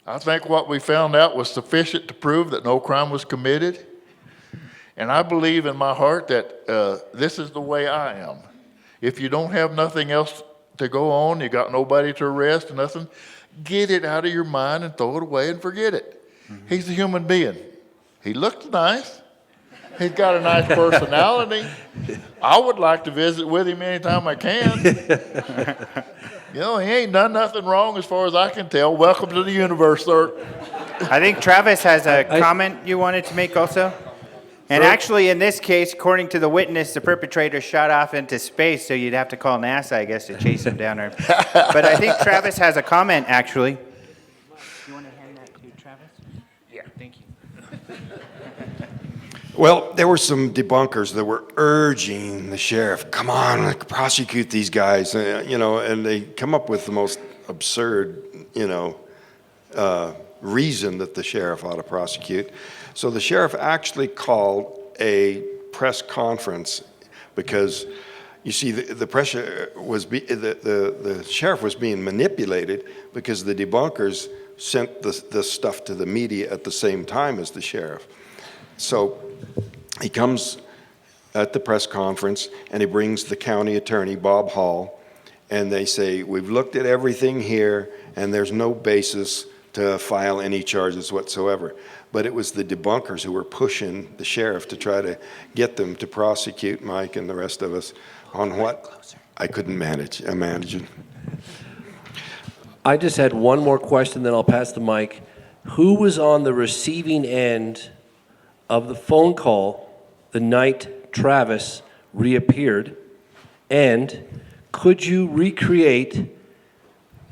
I think what we found out was sufficient to prove that no crime was committed. And I believe in my heart that this is the way I am. If you don't have nothing else to go on, you got nobody to arrest, nothing, get it out of your mind and throw it away and forget it. Mm-hmm. He's a human being. He looks nice. He's got a nice personality. I would like to visit with him anytime I can. You know, he ain't done nothing wrong as far as I can tell. Welcome to the universe, sir. I think Travis has a comment you wanted to make also. And actually, in this case, according to the witness, the perpetrator shot off into space, so you'd have to call NASA, I guess, to chase him down there. But I think Travis has a comment, actually. You want to hand that to Travis? Yeah. Thank you. Well, there were some debunkers that were urging the sheriff, come on, like, prosecute these guys, you know, and they come up with the most absurd, you know, reason that the sheriff ought to prosecute. So the sheriff actually called a press conference because, you see, the pressure was the sheriff was being manipulated because the debunkers sent the stuff to the media at the same time as the sheriff. So he comes at the press conference and he brings the county attorney, Bob Hall, and they say, we've looked at everything here and there's no basis to file any charges whatsoever. But it was the debunkers who were pushing the sheriff to try to get them to prosecute Mike and the rest of us on what I couldn't imagine. I just had one more question, then I'll pass the mic. Who was on the receiving end of the phone call the night Travis reappeared? And could you recreate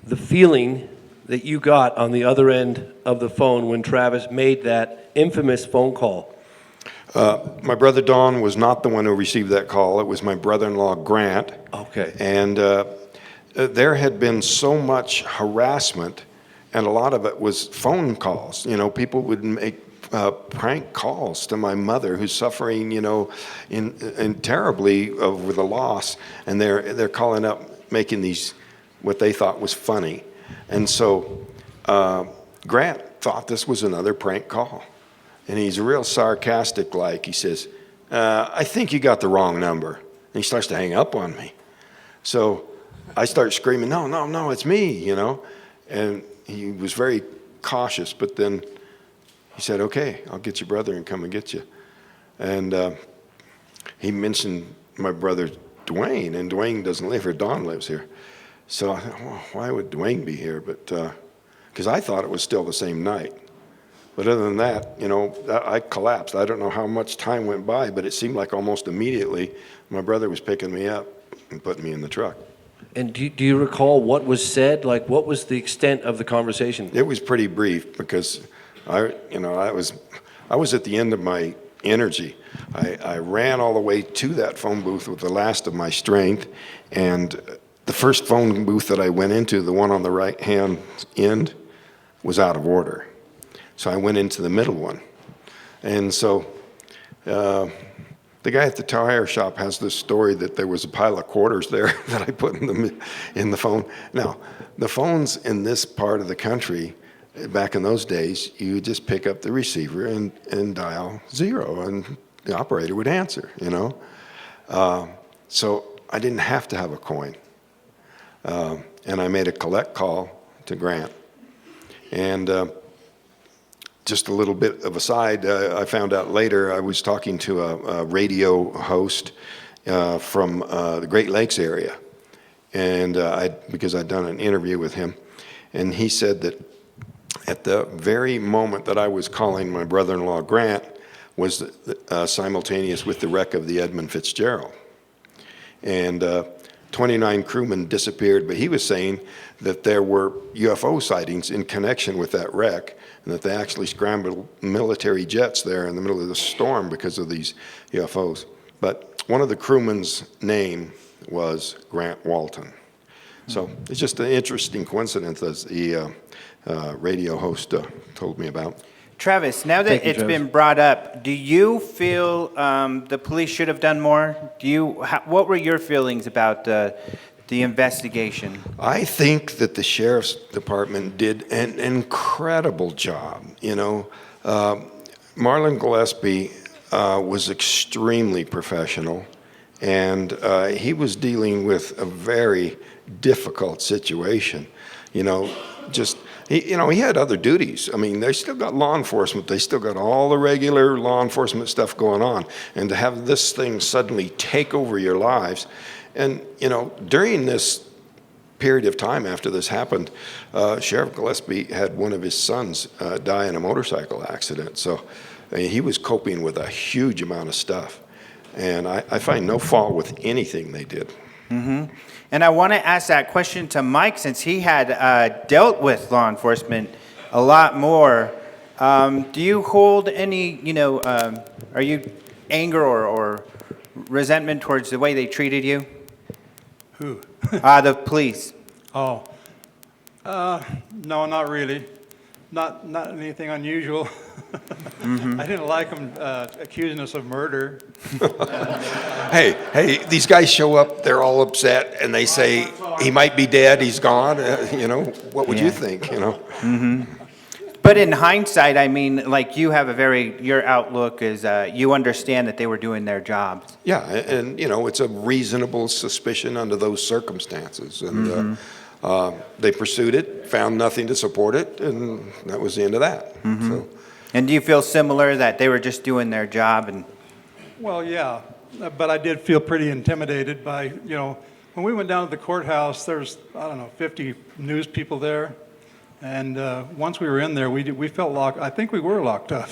the feeling that you got on the other end of the phone when Travis made that infamous phone call? My brother Don was not the one who received that call. It was my brother-in-law Grant. Okay. And there had been so much harassment, and a lot of it was phone calls. You know, people would make prank calls to my mother, who's suffering, you know, in terribly over the loss, and they're calling up, making these what they thought was funny. And so Grant thought this was another prank call. And he's real sarcastic like. He says, I think you got the wrong number. And he starts to hang up on me. So I start screaming, no, it's me, you know. And he was very cautious, but then he said, okay, I'll get your brother and come and get you. And he mentioned my brother Duane, and Duane doesn't live here, Don lives here. So I thought, well, why would Duane be here? But because I thought it was still the same night. But other than that, you know, I collapsed. I don't know how much time went by, but it seemed like almost immediately my brother was picking me up and putting me in the truck. And do you recall what was said? Like, what was the extent of the conversation? It was pretty brief because I was at the end of my energy. I ran all the way to that phone booth with the last of my strength, and the first phone booth that I went into, the one on the right-hand end, was out of order. So I went into the middle one. And so the guy at the tire shop has this story that there was a pile of quarters there that I put in the phone. Now, the phones in this part of the country, back in those days, you would just pick up the receiver and dial 0, the operator would answer, you know. So I didn't have to have a coin. And I made a collect call to Grant. And just a little bit of a side, I found out later I was talking to a radio host from the Great Lakes area. And because I'd done an interview with him. And he said that at the very moment that I was calling my brother-in-law Grant was simultaneous with the wreck of the Edmund Fitzgerald. And 29 crewmen disappeared, but he was saying that there were UFO sightings in connection with that wreck, and that they actually scrambled military jets there in the middle of the storm because of these UFOs. But one of the crewmen's name was Grant Walton. So it's just an interesting coincidence, as the radio host told me about. Travis, now that it's been brought up, do you feel the police should have done more? What were your feelings about the investigation? I think that the sheriff's department did an incredible job. You know, Marlon Gillespie was extremely professional, and he was dealing with a very difficult situation. You know, he had other duties. I mean, they still got law enforcement. They still got all the regular law enforcement stuff going on. And to have this thing suddenly take over your lives. And, you know, during this period of time after this happened, Sheriff Gillespie had one of his sons die in a motorcycle accident. So I mean, he was coping with a huge amount of stuff. And I find no fault with anything they did. Mm-hmm. And I want to ask that question to Mike, since he had dealt with law enforcement a lot more. Do you hold any, are you anger or resentment towards the way they treated you? Who? The police. Oh, no, not really. Not anything unusual. I didn't like them accusing us of murder. Hey, these guys show up, they're all upset, and they say, he might be dead, he's gone. What would you think, Mm-hmm. But in hindsight, I mean, like, you have your outlook is you understand that they were doing their jobs. Yeah, and, it's a reasonable suspicion under those circumstances. And they pursued it, found nothing to support it, and that was the end of that. Mm-hmm. So. And do you feel similar, that they were just doing their job? And Well, yeah, but I did feel pretty intimidated by, when we went down to the courthouse, there's, 50 news people there. And once we were in there, we felt locked. I think we were locked up.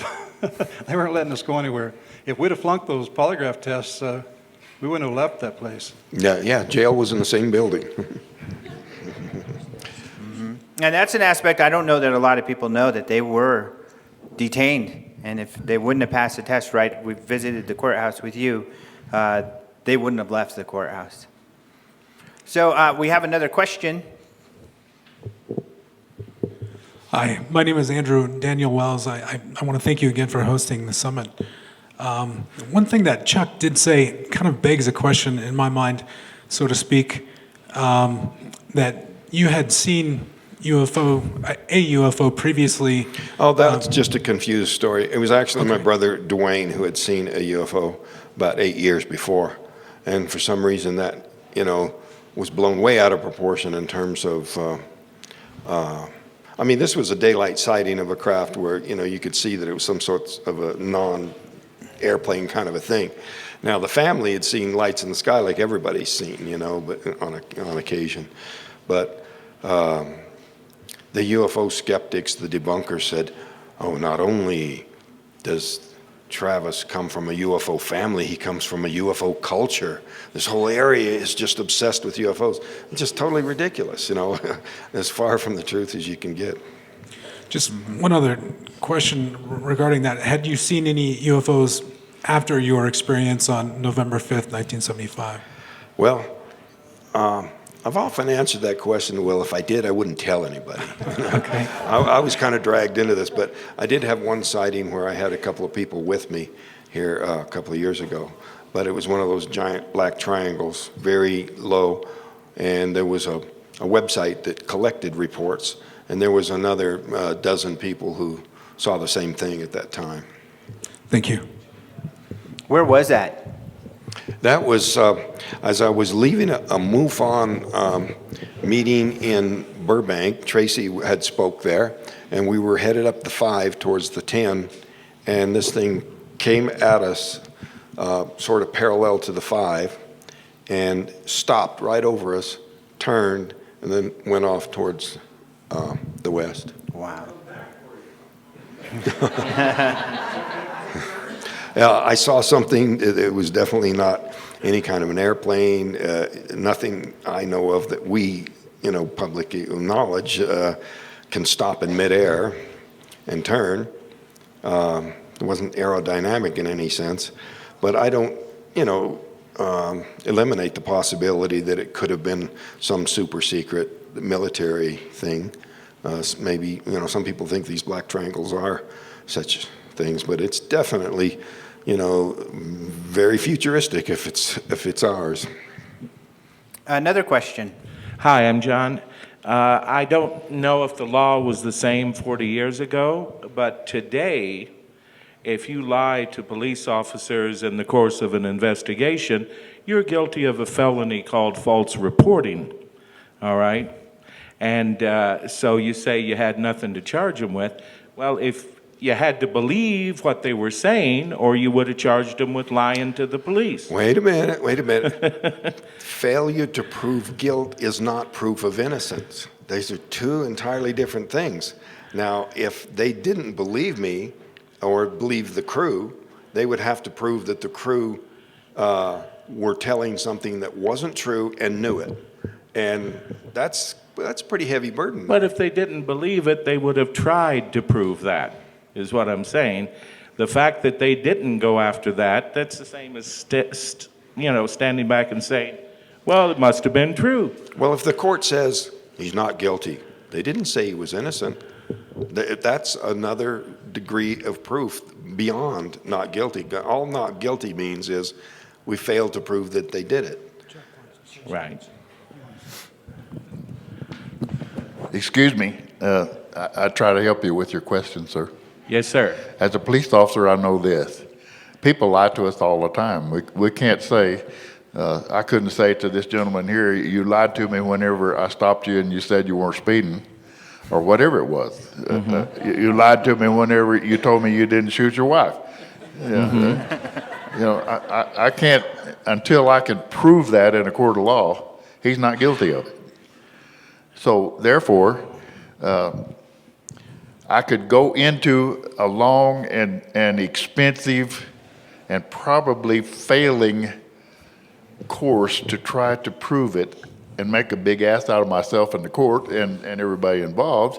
They weren't letting us go anywhere. If we'd have flunked those polygraph tests, we wouldn't have left that place. Yeah, jail was in the same building. And that's an aspect I don't know that a lot of people know, that they were detained. And if they wouldn't have passed the test right, we visited the courthouse with you, they wouldn't have left the courthouse. So we have another question. Hi, my name is Andrew Daniel Wells. I want to thank you again for hosting the summit. One thing that Chuck did say kind of begs a question in my mind, so to speak, that you had seen a UFO previously. Oh, that's just a confused story. It was actually my brother Duane who had seen a UFO about 8 years before. And for some reason that, was blown way out of proportion in terms of, this was a daylight sighting of a craft where, you could see that it was some sort of a non-airplane kind of a thing. Now, the family had seen lights in the sky like everybody's seen, but on occasion. But the UFO skeptics, the debunkers said, oh, not only does Travis come from a UFO family, he comes from a UFO culture. This whole area is just obsessed with UFOs. It's just totally ridiculous, as far from the truth as you can get. Just one other question regarding that. Had you seen any UFOs after your experience on November 5th, 1975? Well, I've often answered that question, well, if I did, I wouldn't tell anybody. Okay. I was kind of dragged into this, but I did have one sighting where I had a couple of people with me here a couple of years ago. But it was one of those giant black triangles, very low, and there was a website that collected reports, and there was another dozen people who saw the same thing at that time. Thank you. Where was that? That was as I was leaving a MUFON meeting in Burbank. Tracy had spoke there, and we were headed up the 5 towards the 10, and this thing came at us sort of parallel to the 5 and stopped right over us, turned, and then went off towards the west. Wow. I saw something. It was definitely not any kind of an airplane. Nothing I know of that we, public knowledge, can stop in midair and turn. It wasn't aerodynamic in any sense, but I don't, eliminate the possibility that it could have been some super secret military thing. Maybe, some people think these black triangles are such things, but it's definitely, very futuristic if it's ours. Another question. Hi, I'm John. I don't know if the law was the same 40 years ago, but today, if you lie to police officers in the course of an investigation, you're guilty of a felony called false reporting, all right? And so you say you had nothing to charge them with. Well, if you had to believe what they were saying, or you would have charged them with lying to the police. Wait a minute. Failure to prove guilt is not proof of innocence. These are two entirely different things. Now, if they didn't believe me or believe the crew, they would have to prove that the crew were telling something that wasn't true and knew it. And that's a pretty heavy burden. But if they didn't believe it, they would have tried to prove that, is what I'm saying. The fact that they didn't go after that, that's the same as standing back and saying, well, it must have been true. Well, if the court says he's not guilty, they didn't say he was innocent, that's another degree of proof beyond not guilty. All not guilty means is we failed to prove that they did it. Right. Excuse me, I try to help you with your question, sir. Yes, sir. As a police officer, I know this. People lie to us all the time. We can't say, I couldn't say to this gentleman here, you lied to me whenever I stopped you and you said you weren't speeding, or whatever it was. Mm-hmm. You lied to me whenever you told me you didn't shoot your wife. I can't, until I can prove that in a court of law, he's not guilty of it. So therefore, I could go into a long and expensive and probably failing course to try to prove it and make a big ass out of myself in the court and everybody involved,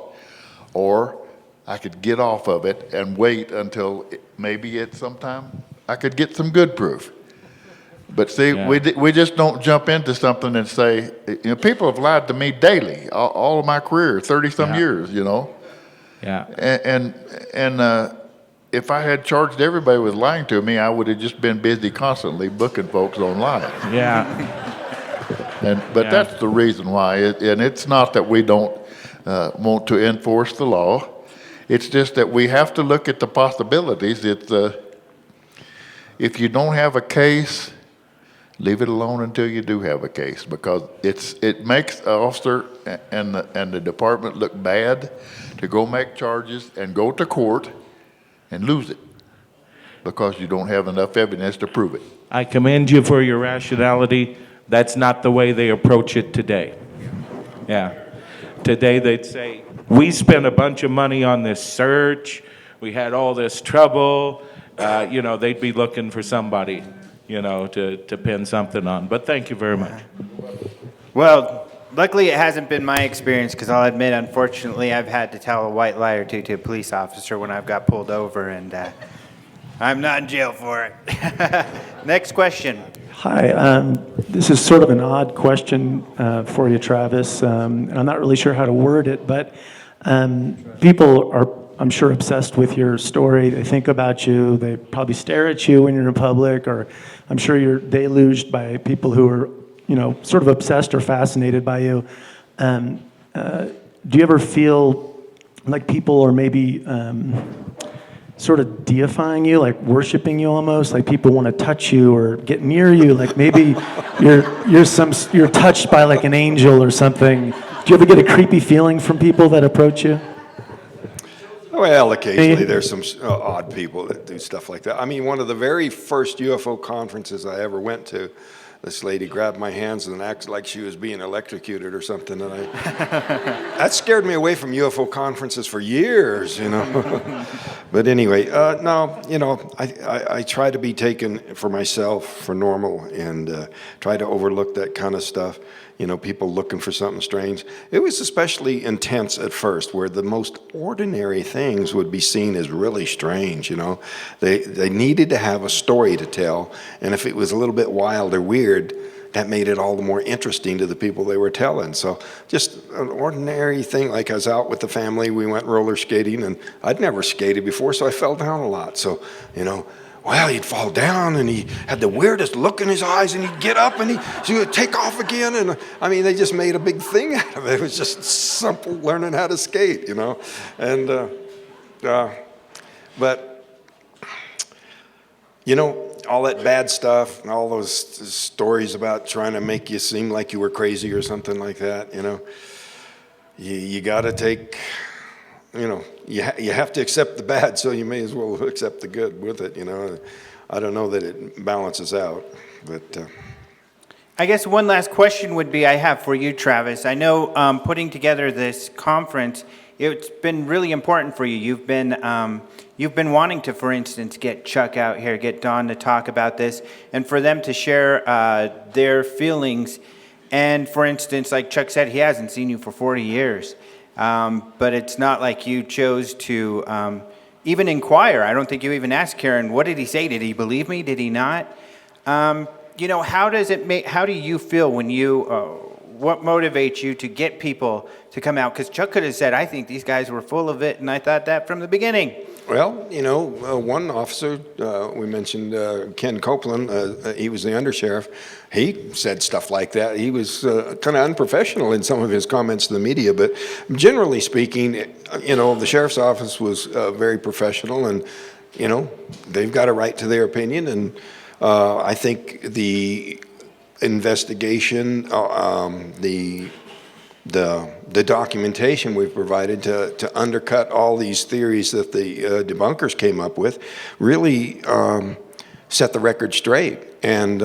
or I could get off of it and wait until maybe at some time I could get some good proof. But see, we just don't jump into something and say, people have lied to me daily, all of my career, 30-some years, Yeah. And if I had charged everybody with lying to me, I would have just been busy constantly booking folks on lying. Yeah. But that's the reason why. And it's not that we don't want to enforce the law. It's just that we have to look at the possibilities. If you don't have a case, leave it alone until you do have a case, because it makes the officer and the department look bad to go make charges and go to court and lose it because you don't have enough evidence to prove it. I commend you for your rationality. That's not the way they approach it today. Yeah. Today they'd say, we spent a bunch of money on this search. We had all this trouble. They'd be looking for somebody, to pin something on. But thank you very much. Well, luckily it hasn't been my experience, because I'll admit, unfortunately, I've had to tell a white lie or two to a police officer when I've got pulled over, and I'm not in jail for it. Next question. Hi, this is sort of an odd question for you, Travis. And I'm not really sure how to word it, but people are, I'm sure, obsessed with your story. They think about you. They probably stare at you when you're in public, or I'm sure you're deluged by people who are, sort of obsessed or fascinated by you. Do you ever feel like people are maybe sort of deifying you, like worshiping you almost, like people want to touch you or get near you, like maybe you're touched by like an angel or something. Do you ever get a creepy feeling from people that approach you? Well, occasionally there's some odd people that do stuff like that. I mean, one of the very first UFO conferences I ever went to, this lady grabbed my hands and acted like she was being electrocuted or something, and that scared me away from UFO conferences for years, you know. But anyway, no, you know, I try to be taken for myself, for normal, and try to overlook that kind of stuff. You know, people looking for something strange. It was especially intense at first, where the most ordinary things would be seen as really strange, you know. They needed to have a story to tell, and if it was a little bit wild or weird, that made it all the more interesting to the people they were telling. So just an ordinary thing, like I was out with the family, we went roller skating, and I'd never skated before, so I fell down a lot. So, you know, well, he'd fall down, and he had the weirdest look in his eyes, and he'd get up, and he would take off again. And I mean, they just made a big thing out of it. It was just simple learning how to skate, you know. And but you know, all that bad stuff and all those stories about trying to make you seem like you were crazy or something like that, you know, you got to take. You know, you have to accept the bad, so you may as well accept the good with it, you know. I don't know that it balances out, but... I guess one last question would be I have for you, Travis. I know putting together this conference, it's been really important for you. You've been wanting to, for instance, get Chuck out here, get Don to talk about this, and for them to share their feelings. And for instance, like Chuck said, he hasn't seen you for 40 years. But it's not like you chose to even inquire. I don't think you even asked Karen, what did he say? Did he believe me? Did he not? You know, how do you feel when what motivates you to get people to come out? Because Chuck could have said, I think these guys were full of it, and I thought that from the beginning. Well, you know, one officer, we mentioned Ken Copeland, he was the undersheriff. He said stuff like that. He was kind of unprofessional in some of his comments to the media, but generally speaking, you know, the sheriff's office was very professional, and, you know, they've got a right to their opinion, and I think the investigation, the documentation we've provided to undercut all these theories that the debunkers came up with really set the record straight. And,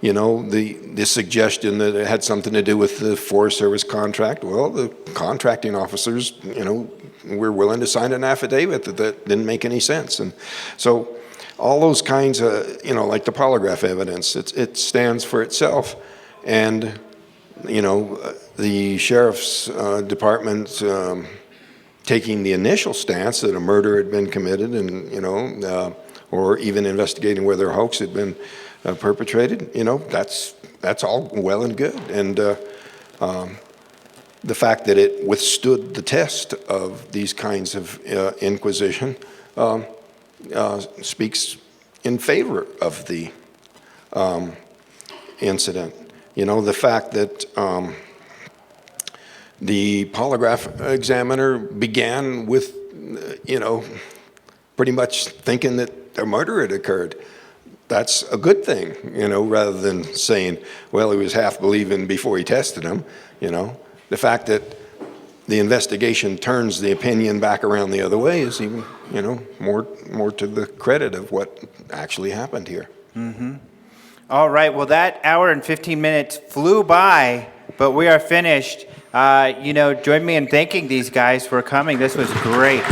you know, the suggestion that it had something to do with the Forest Service contract, well, the contracting officers, you know, were willing to sign an affidavit that didn't make any sense. And so all those kinds of, you know, like the polygraph evidence, it stands for itself. And, you know, the sheriff's department taking the initial stance that a murder had been committed, and, you know, or even investigating whether a hoax had been perpetrated, you know, that's all well and good. And the fact that it withstood the test of these kinds of inquisition speaks in favor of the incident. You know, the fact that the polygraph examiner began with, you know, pretty much thinking that a murder had occurred, that's a good thing, you know, rather than saying, well, he was half believing before he tested him, you know. The fact that the investigation turns the opinion back around the other way is even, you know, more to the credit of what actually happened here. Mm-hmm. All right, well, that hour and 15 minutes flew by, but we are finished. You know, join me in thanking these guys for coming. This was great.